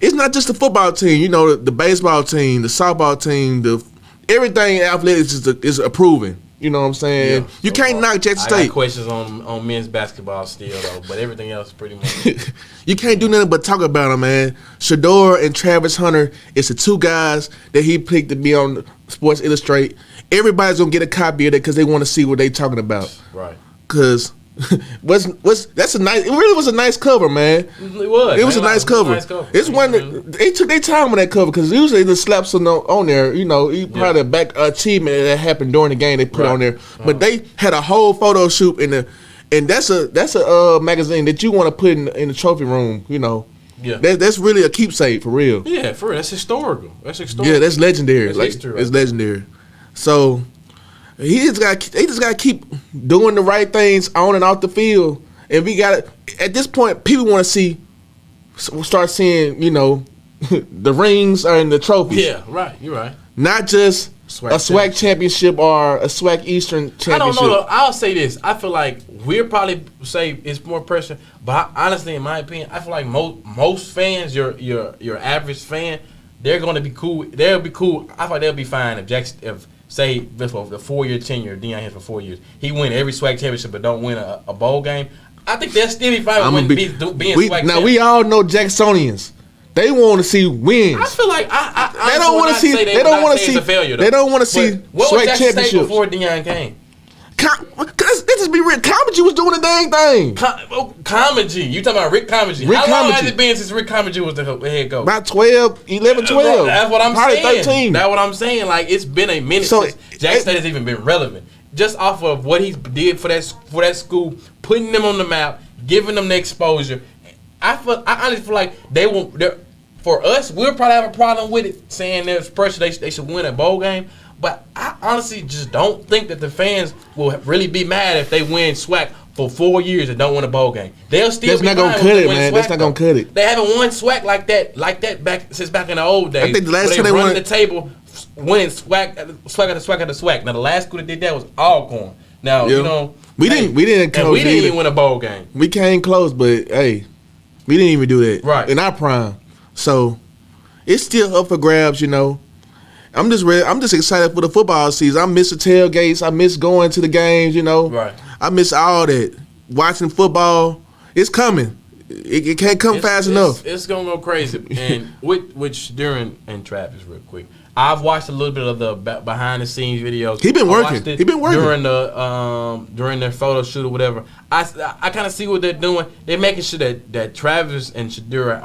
it's not just the football team. The baseball team, the softball team, everything athletics is approving. You know what I'm saying? Yeah, you can't knock Jackson State. I got questions on men's basketball still though, but everything else pretty much. You can't do nothing but talk about them, man. Shador and Travis Hunter is the two guys that he picked to be on Sports Illustrated. Everybody's gonna get a copy of it because they want to see what they talking about. Right. Because it really was a nice cover, man. It was. It was a nice cover. It's one they took their time on that cover because usually the slaps on there. Probably a back achievement that happened during the game they put on there. But they had a whole photo shoot and that's a magazine that you want to put in the trophy room. Yeah. That's really a keepsake for real. Yeah, for real. That's historical. Yeah, that's legendary. That's history, it's legendary. So they just gotta keep doing the right things on and off the field, and we got at this point. People want to start seeing, the rings and the trophies. Yeah, right. You're right. Not just a SWAC championship or a SWAC Eastern championship. I don't know. Though. I'll say this. I feel like we'll probably say it's more pressure, but honestly, in my opinion, I feel like most fans, your average fan, they're going to be cool. They'll be cool. I feel like they'll be fine if say this for the 4-year tenure, Deon here for 4 years, he win every SWAC championship but don't win a bowl game. I think they'll still be fine with being SWAC. Now we all know Jacksonians. They want to see wins. I feel like they don't want to see. They don't want to see. They don't want to see what SWAC was Jackson championships State before Deon came. This just be Rick Comedy was doing the dang thing. Comedy. You talking about Rick Comedy? How long has it been since Rick Comedy was the head coach? About 11, 12. That's what I'm Probably saying. 13. That's what I'm saying. Like, it's been a minute since Jackson State has even been relevant. Just off of what he did for that school, putting them on the map, giving them the exposure. I honestly feel like for us, we'll probably have a problem with it, saying there's pressure they should win a bowl game. But I honestly just don't think that the fans will really be mad if they win SWAC for 4 years and don't win a bowl game. They'll still be not gonna cut it, man. That's not gonna cut it. They haven't won SWAC like that since back in the old days. I think the last time they won won the table, winning SWAC after SWAC. Now the last school that did that was Alcorn. Now we didn't even win a bowl game. We came close, but hey, we didn't even do that in our prime. So it's still up for grabs, I'm just ready. I'm just excited for the football season. I miss the tailgates. I miss going to the games. Right. I miss all that. Watching football, it's coming. It can't come fast enough. It's gonna go crazy. And which Deon and Travis, real quick, I've watched a little bit of the behind the scenes videos. He been working during their photo shoot or whatever. I kind of see what they're doing. They're making sure that Travis and Shadur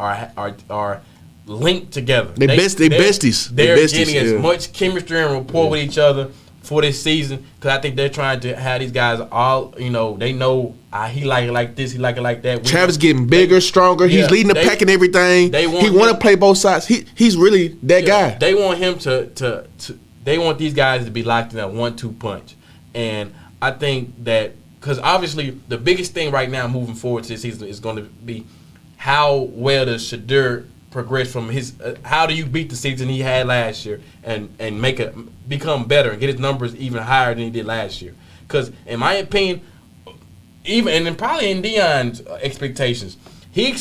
are linked together. They're besties. They're getting as much chemistry and rapport with each other for this season, because I think they're trying to have these guys all, they know he like it like this, he like it like that. Travis getting bigger, stronger. He's leading the pack and everything. He want to play both sides. He's really that guy. They want him to they want these guys to be locked in a 1-2 punch. And I think that, because obviously the biggest thing right now moving forward this season is going to be how well does Shadur progress from his how do you beat the season he had last year and become better and get his numbers even higher than he did last year. Because in my opinion, even probably in Deon's expectations, he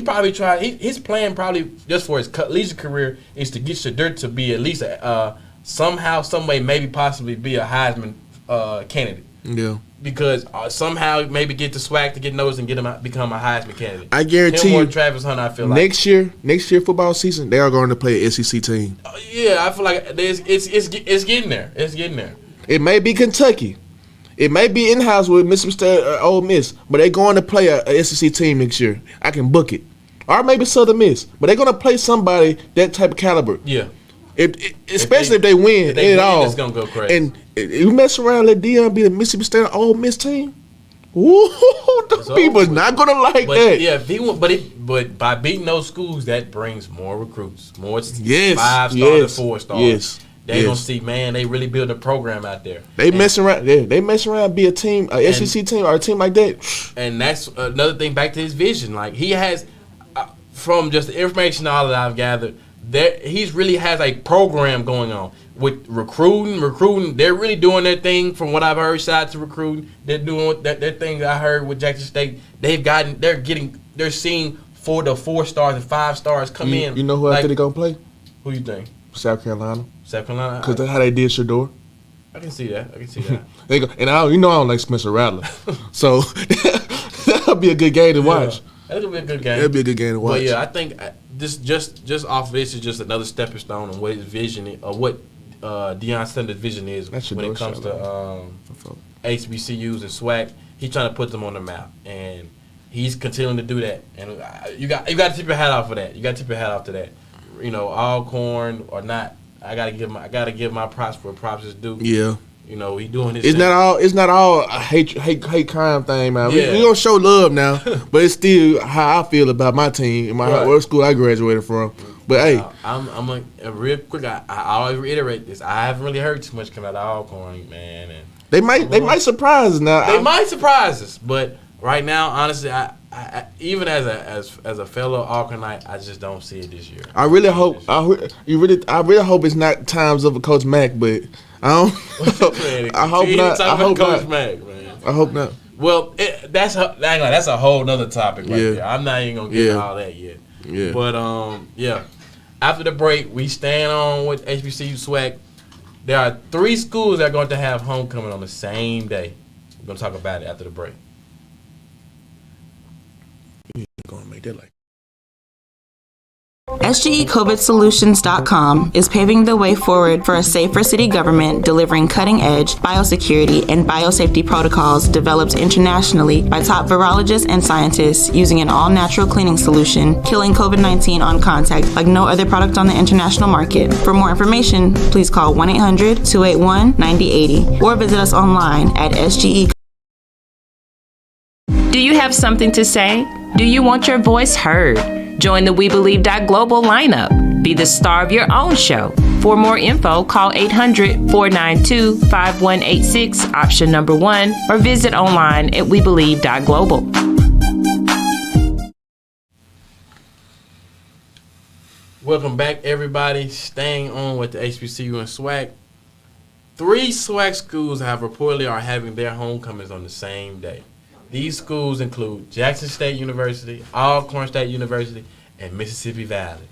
probably tried his plan probably just for his collegiate career is to get Shadur to be at least somehow, some way, maybe possibly be a Heisman candidate. Yeah. Because somehow maybe get the SWAC to get noticed and become a Heisman candidate. I guarantee you, Travis Hunter, I feel like next year football season, they are going to play an SEC team. Yeah, I feel like it's getting there. It's getting there. It may be Kentucky. It may be in-house with Mississippi State or Ole Miss, but they're going to play a SEC team next year. I can book it. Or maybe Southern Miss. But they're going to play somebody that type of caliber. Yeah. Especially if they win it all. It's going to go crazy. And you mess around and let Deon be the Mississippi State or Ole Miss team, the people's not going to like that. Yeah, but by beating those schools, that brings more recruits, more 5-star to 4-star. Yes. They gonna see, man, they really build a program out there. They mess around, be a team, a SEC team or a team like that. And that's another thing. Back to his vision, like he has, from just the information all that I've gathered, that he's really has a program going on with recruiting. They're really doing their thing. From what I've heard, shout out to recruiting. They're doing their thing. I heard with Jackson State, they're seeing 4 stars and 5 stars come in. You know who I think they're gonna play? Who you think? South Carolina. Because that's how they did Shador. I can see that. They go, and I don't like Spencer Rattler, so that'll be a good game to watch. That'll be a good game. That'll be a good game to watch. But yeah, I think this just off of this is just another stepping stone on what his vision is, or what Deon Sanders' vision is when it comes to HBCUs and SWAC. He's trying to put them on the map, and he's continuing to do that. And you got to tip your hat off for that. You got to tip your hat off to that. Alcorn or not, I gotta give my props where props is due. Yeah. He doing his thing. It's not all a hate crime thing, man. Yeah. We gonna show love now, but it's still how I feel about my team and what school I graduated from. But hey, I'm a real quick. I always reiterate this. I haven't really heard too much come out of Alcorn, man. And they might surprise us now. They might surprise us, but right now, honestly, I even as a fellow Alcornite, I just don't see it this year. I really hope it's not times of a Coach Mack, but I don't. I hope not. I hope Coach not. Mack, man. I hope not. Well, that's a whole nother topic right there. I'm not even gonna get into all that yet. Yeah. But yeah. After the break, we stand on with HBCU SWAC. There are 3 schools that are going to have homecoming on the same day. We're going to talk about it after the break. You're going to make that like. SGECOVIDsolutions.com is paving the way forward for a safer city government delivering cutting-edge biosecurity and biosafety protocols developed internationally by top virologists and scientists using an all-natural cleaning solution, killing COVID-19 on contact like no other product on the international market. For more information, please call 1-800-281-9080 or visit us online at SGE. Do you have something to say? Do you want your voice heard? Join the We Believe Global lineup. Be the star of your own show. For more info, call 800-492-5186, option number 1, or visit online at webelieve.global. Welcome back, everybody. Staying on with the HBCU and SWAC. 3 SWAC schools have reportedly are having their homecomings on the same day. These schools include Jackson State University, Alcorn State University, and Mississippi Valley.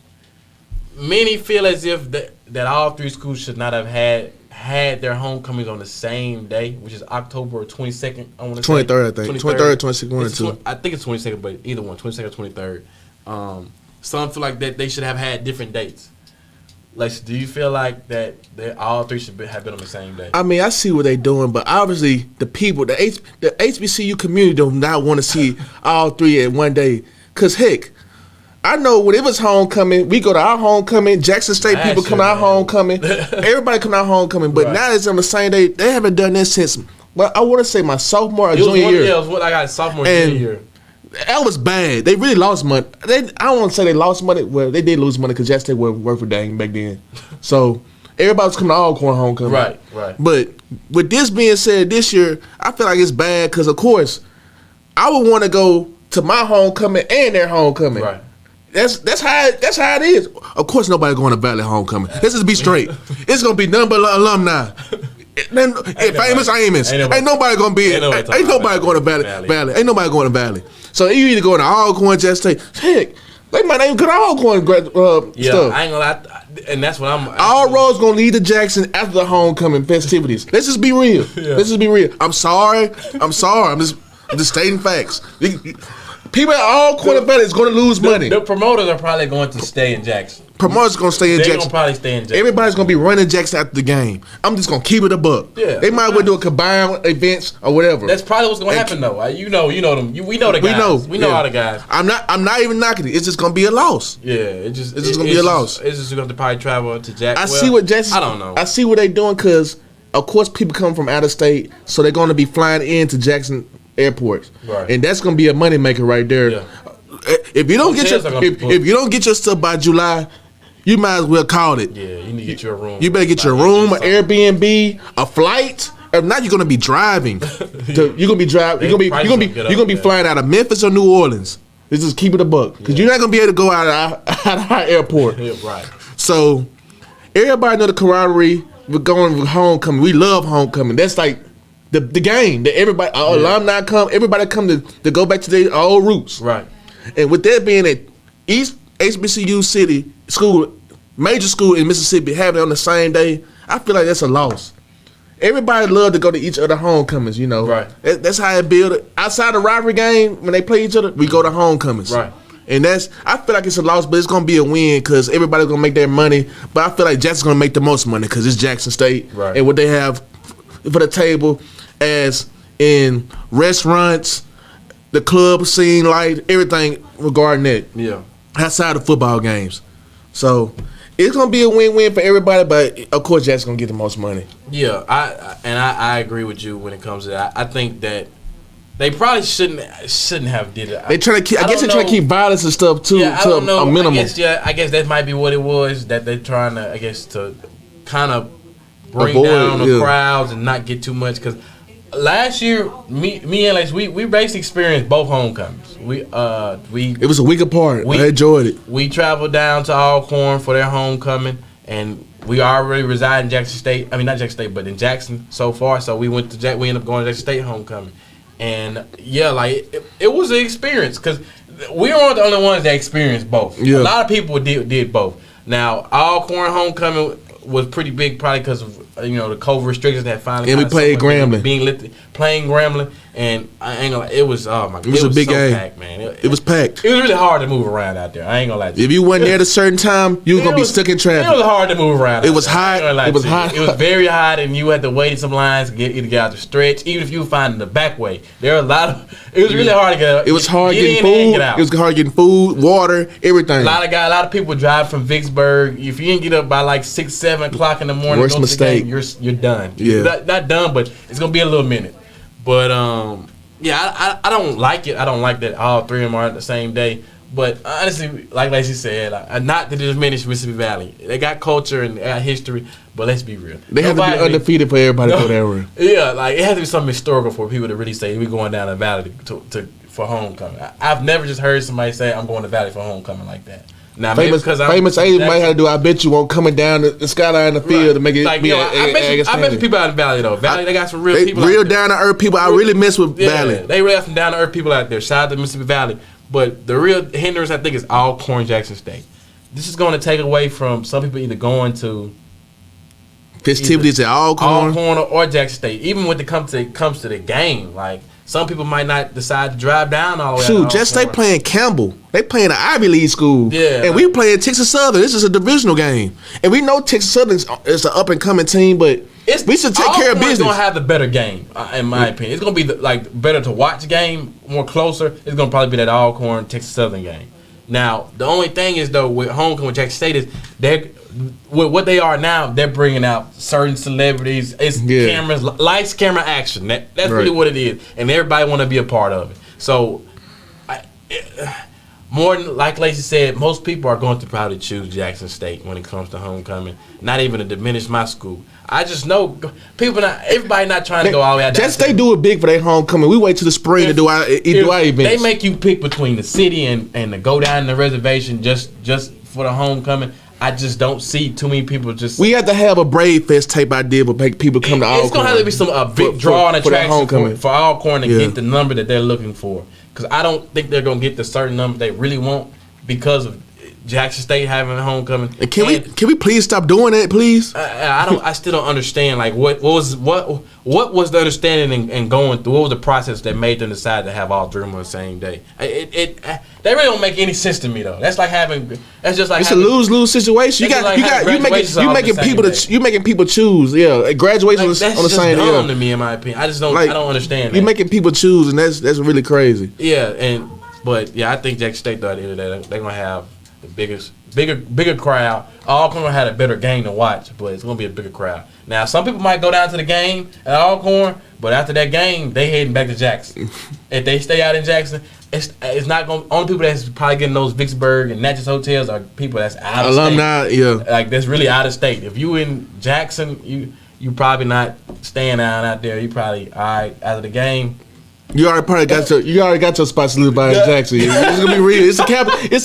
Many feel as if that all 3 schools should not have had their homecomings on the same day, which is October 22nd. I want to 23rd, I think. 23rd, 22nd, one or two. I think it's 22nd, but either one, 22nd or 23rd. Some feel like that they should have had different dates. Lex, do you feel like that all 3 should have been on the same day? I mean, I see what they're doing, but obviously the people, the HBCU community do not want to see all 3 at one day. Because, heck, I know when it was homecoming, we go to our homecoming, Jackson State people come to our homecoming, everybody come to our homecoming, but now it's on the same day. They haven't done this since, well, I want to say my sophomore or junior year. Yeah, it was what I got sophomore junior year. That was bad. They really lost money. I don't want to say they lost money. Well, they did lose money because Jackson State wasn't worth a dang back then. So everybody was coming to Alcorn homecoming. Right. But with this being said, this year, I feel like it's bad because, of course, I would want to go to my homecoming and their homecoming. Right. That's how it is. Of course, nobody going to Valley homecoming. Let's just be straight. It's gonna be nothing but alumni. Famous Amos. Ain't nobody gonna be. Ain't nobody going to Valley. Ain't nobody going to Valley. So you either go to Alcorn, just say, heck, they might not even go to Alcorn stuff. I ain't gonna lie, and that's what I'm. All roads gonna lead to Jackson after the homecoming festivities. Let's just be real. Let's just be real. I'm sorry. I'm just stating facts. People at Alcorn and Valley is going to lose money. The promoters are probably going to stay in Jackson. Promoters going to stay in Jackson. They're going to probably stay in Jackson. Everybody's going to be running Jackson after the game. I'm just going to keep it a buck. Yeah, they might well do a combined events or whatever. That's probably what's going to happen, though. You know them. We know the guys. We know all the guys. I'm not even knocking it. It's just going to be a loss. Yeah, it's just going to be a loss. It's just going to probably travel to Jackson. I see what Jackson. I don't know. I see what they're doing because, of course, people come from out of state, so they're going to be flying into Jackson airports, right? And that's going to be a moneymaker right there. Yeah. If you don't get your stuff by July, you might as well call it. Yeah, you need to get your room. You better get your room, an Airbnb, a flight. If not, you're gonna be driving. You're gonna be driving. You're gonna be flying out of Memphis or New Orleans. Let's just keep it a buck, because you're not gonna be able to go out of our airport. Yeah, right. So everybody know the camaraderie. We're going with homecoming. We love homecoming. That's like the game that everybody alumni come. Everybody come to go back to their old roots. Right. And with that being at each HBCU city school, major school in Mississippi having it on the same day, I feel like that's a loss. Everybody love to go to each other homecomings, you know. Right. That's how it build it. Outside the rivalry game, when they play each other, we go to homecomings. Right. And I feel like it's a loss, but it's gonna be a win because everybody's gonna make their money. But I feel like Jackson's gonna make the most money because it's Jackson State, right? And what they have for the table, as in restaurants, the club scene, like everything regarding that. Yeah. Outside of football games. So it's gonna be a win-win for everybody, but of course Jackson's gonna get the most money. Yeah, I agree with you when it comes to that. I think that they probably shouldn't have did it. They trying to keep. I guess they're trying to keep violence and stuff too to a minimum. I guess that might be what it was, that they're trying to, I guess, to kind of bring down the crowds and not get too much. Because last year, me and Lex, we basically experienced both homecomings. It was a week apart. I enjoyed it. We traveled down to Alcorn for their homecoming, and we already reside in Jackson State. I mean, not Jackson State, but in Jackson so far. So we ended up going to Jackson State homecoming. And yeah, like it was an experience because we weren't the only ones that experienced both. Yeah. A lot of people did both. Now, Alcorn homecoming was pretty big, probably because of the COVID restrictions that finally. And we played Grambling, playing Grambling, and I ain't gonna. It was it was a big game, packed, man. man. It was packed. It was really hard to move around out there. I ain't gonna lie to you. If you wasn't there at a certain time, you was gonna be stuck in traffic. It was hard to move around. It was hot. It was hot. It was very hot, and you had to wait in some lines to get out to stretch. Even if you were finding the back way, there were a lot of. It was really hard to get. It was hard getting in food. and get out. It was hard getting food, water, everything. A lot of people drive from Vicksburg. If you didn't get up by like 6, 7 o'clock in the morning, Worst go mistake. To the game, you're done. Yeah, not done, but it's gonna be a little minute. But yeah, I don't like it. I don't like that all three of them are at the same day. But honestly, like Lacey said, not to diminish Mississippi Valley. They got culture and they got history, but let's be real. They have to be undefeated for everybody to go that way. Yeah, like it has to be something historical for people to really say we're going down the valley for homecoming. I've never just heard somebody say I'm going to Valley for homecoming like that. Now, famous A's might have to do. I bet you won't coming down the skyline the field to make it. Like, I bet you people out in Valley though. Valley, they got some real people. Real down to earth people. I really mess with Valley. They really have some down to earth people out there. Shout out to Mississippi Valley. But the real hindrance, I think, is Alcorn, Jackson State. This is going to take away from some people either going to festivities at Alcorn or Jackson State. Even when it comes to the game, like some people might not decide to drive down all the way. Shoot, just they playing Campbell. They playing an Ivy League school. Yeah, and we playing Texas Southern. This is a divisional game, and we know Texas Southern is an up and coming team, but we should take care of business. It's gonna have the better game, in my opinion. It's gonna be better to watch game, more closer. It's gonna probably be that Alcorn Texas Southern game. Now, the only thing is though with homecoming with Jackson State is with what they are now, they're bringing out certain celebrities. It's cameras, lights, camera, action. That's right. Really what it is, and everybody want to be a part of it. So, more than like Lacey said, most people are going to probably choose Jackson State when it comes to homecoming. Not even to diminish my school. I just know everybody not trying to go all the way out. Jackson State do it big for their homecoming. We wait till the spring to do our events. They make you pick between the city and to go down the reservation just for the homecoming. I just don't see too many people just. We have to have a Brave Fest type idea to make people come to Alcorn. It's gonna have to be a big draw and attraction for Alcorn to get the number that they're looking for. Because I don't think they're gonna get the certain number they really want because of Jackson State having a homecoming. And can we please stop doing that, please? I still don't understand. Like what was the understanding and going through? What was the process that made them decide to have all three of them on the same day? They really don't make any sense to me though. That's just like it's a lose-lose situation. You making people choose. Yeah, graduation on the same day. That's just dumb to me, in my opinion. I don't understand. You're making people choose, and that's really crazy. Yeah, but I think Jackson State though at the end of the day they're gonna have the bigger crowd. Alcorn had a better game to watch, but it's gonna be a bigger crowd. Now, some people might go down to the game at Alcorn, but after that game, they heading back to Jackson. If they stay out in Jackson, it's not gonna. Only people that's probably getting those Vicksburg and Natchez hotels are people that's out of alumni, state. Yeah, like that's really out of state. If you in Jackson, you probably not staying out there. You probably all right after the game. You already got your spot solidified in Jackson. It's gonna be real. It's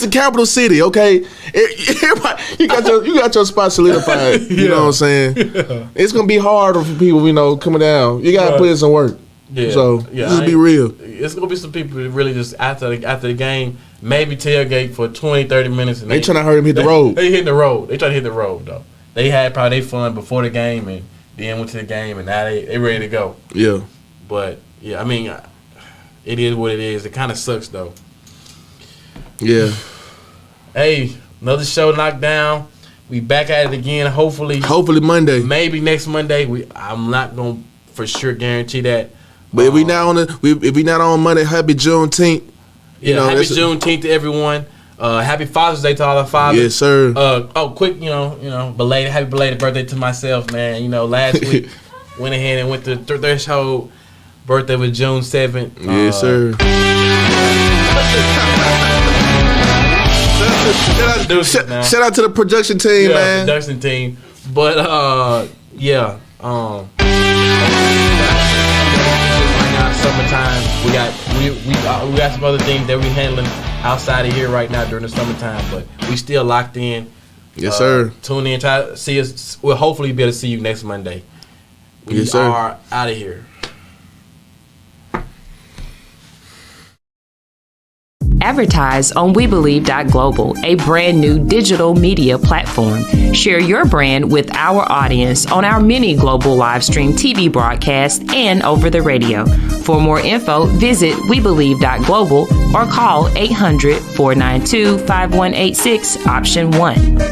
the capital city. Okay, everybody, you got your spot solidified. You know what I'm saying? Yeah. It's gonna be harder for people, coming down. You gotta put in some work. Yeah. So just be real. It's gonna be some people that really just after the game, maybe tailgate for 20-30 minutes. And they trying to hurry him hit the road. They hitting the road. They trying to hit the road though. They had probably their fun before the game and then went to the game and now they ready to go. Yeah. But yeah, I mean. It is what it is. It kind of sucks though. Yeah. Hey, another show knocked down. We back at it again. Hopefully Monday. Maybe next Monday. I'm not gonna for sure guarantee that. But if we not on Monday, happy Juneteenth. Happy Juneteenth to everyone. Happy Father's Day to all the fathers. Yes, sir. Quick, happy belated birthday to myself, man. Last week went ahead and went to threshold. Birthday was June 7th. Yes, sir. Shout out to the production team, man. Production team. But summertime. We got some other things that we handling outside of here right now during the summertime, but we still locked in. Yes, sir. Tune in, try to see us. We'll hopefully be able to see you next Monday. We are out of here. Advertise on WeBelieve.global, a brand new digital media platform. Share your brand with our audience on our many global live stream TV broadcasts and over the radio. For more info, visit WeBelieve.global or call 800-492-5186, option 1.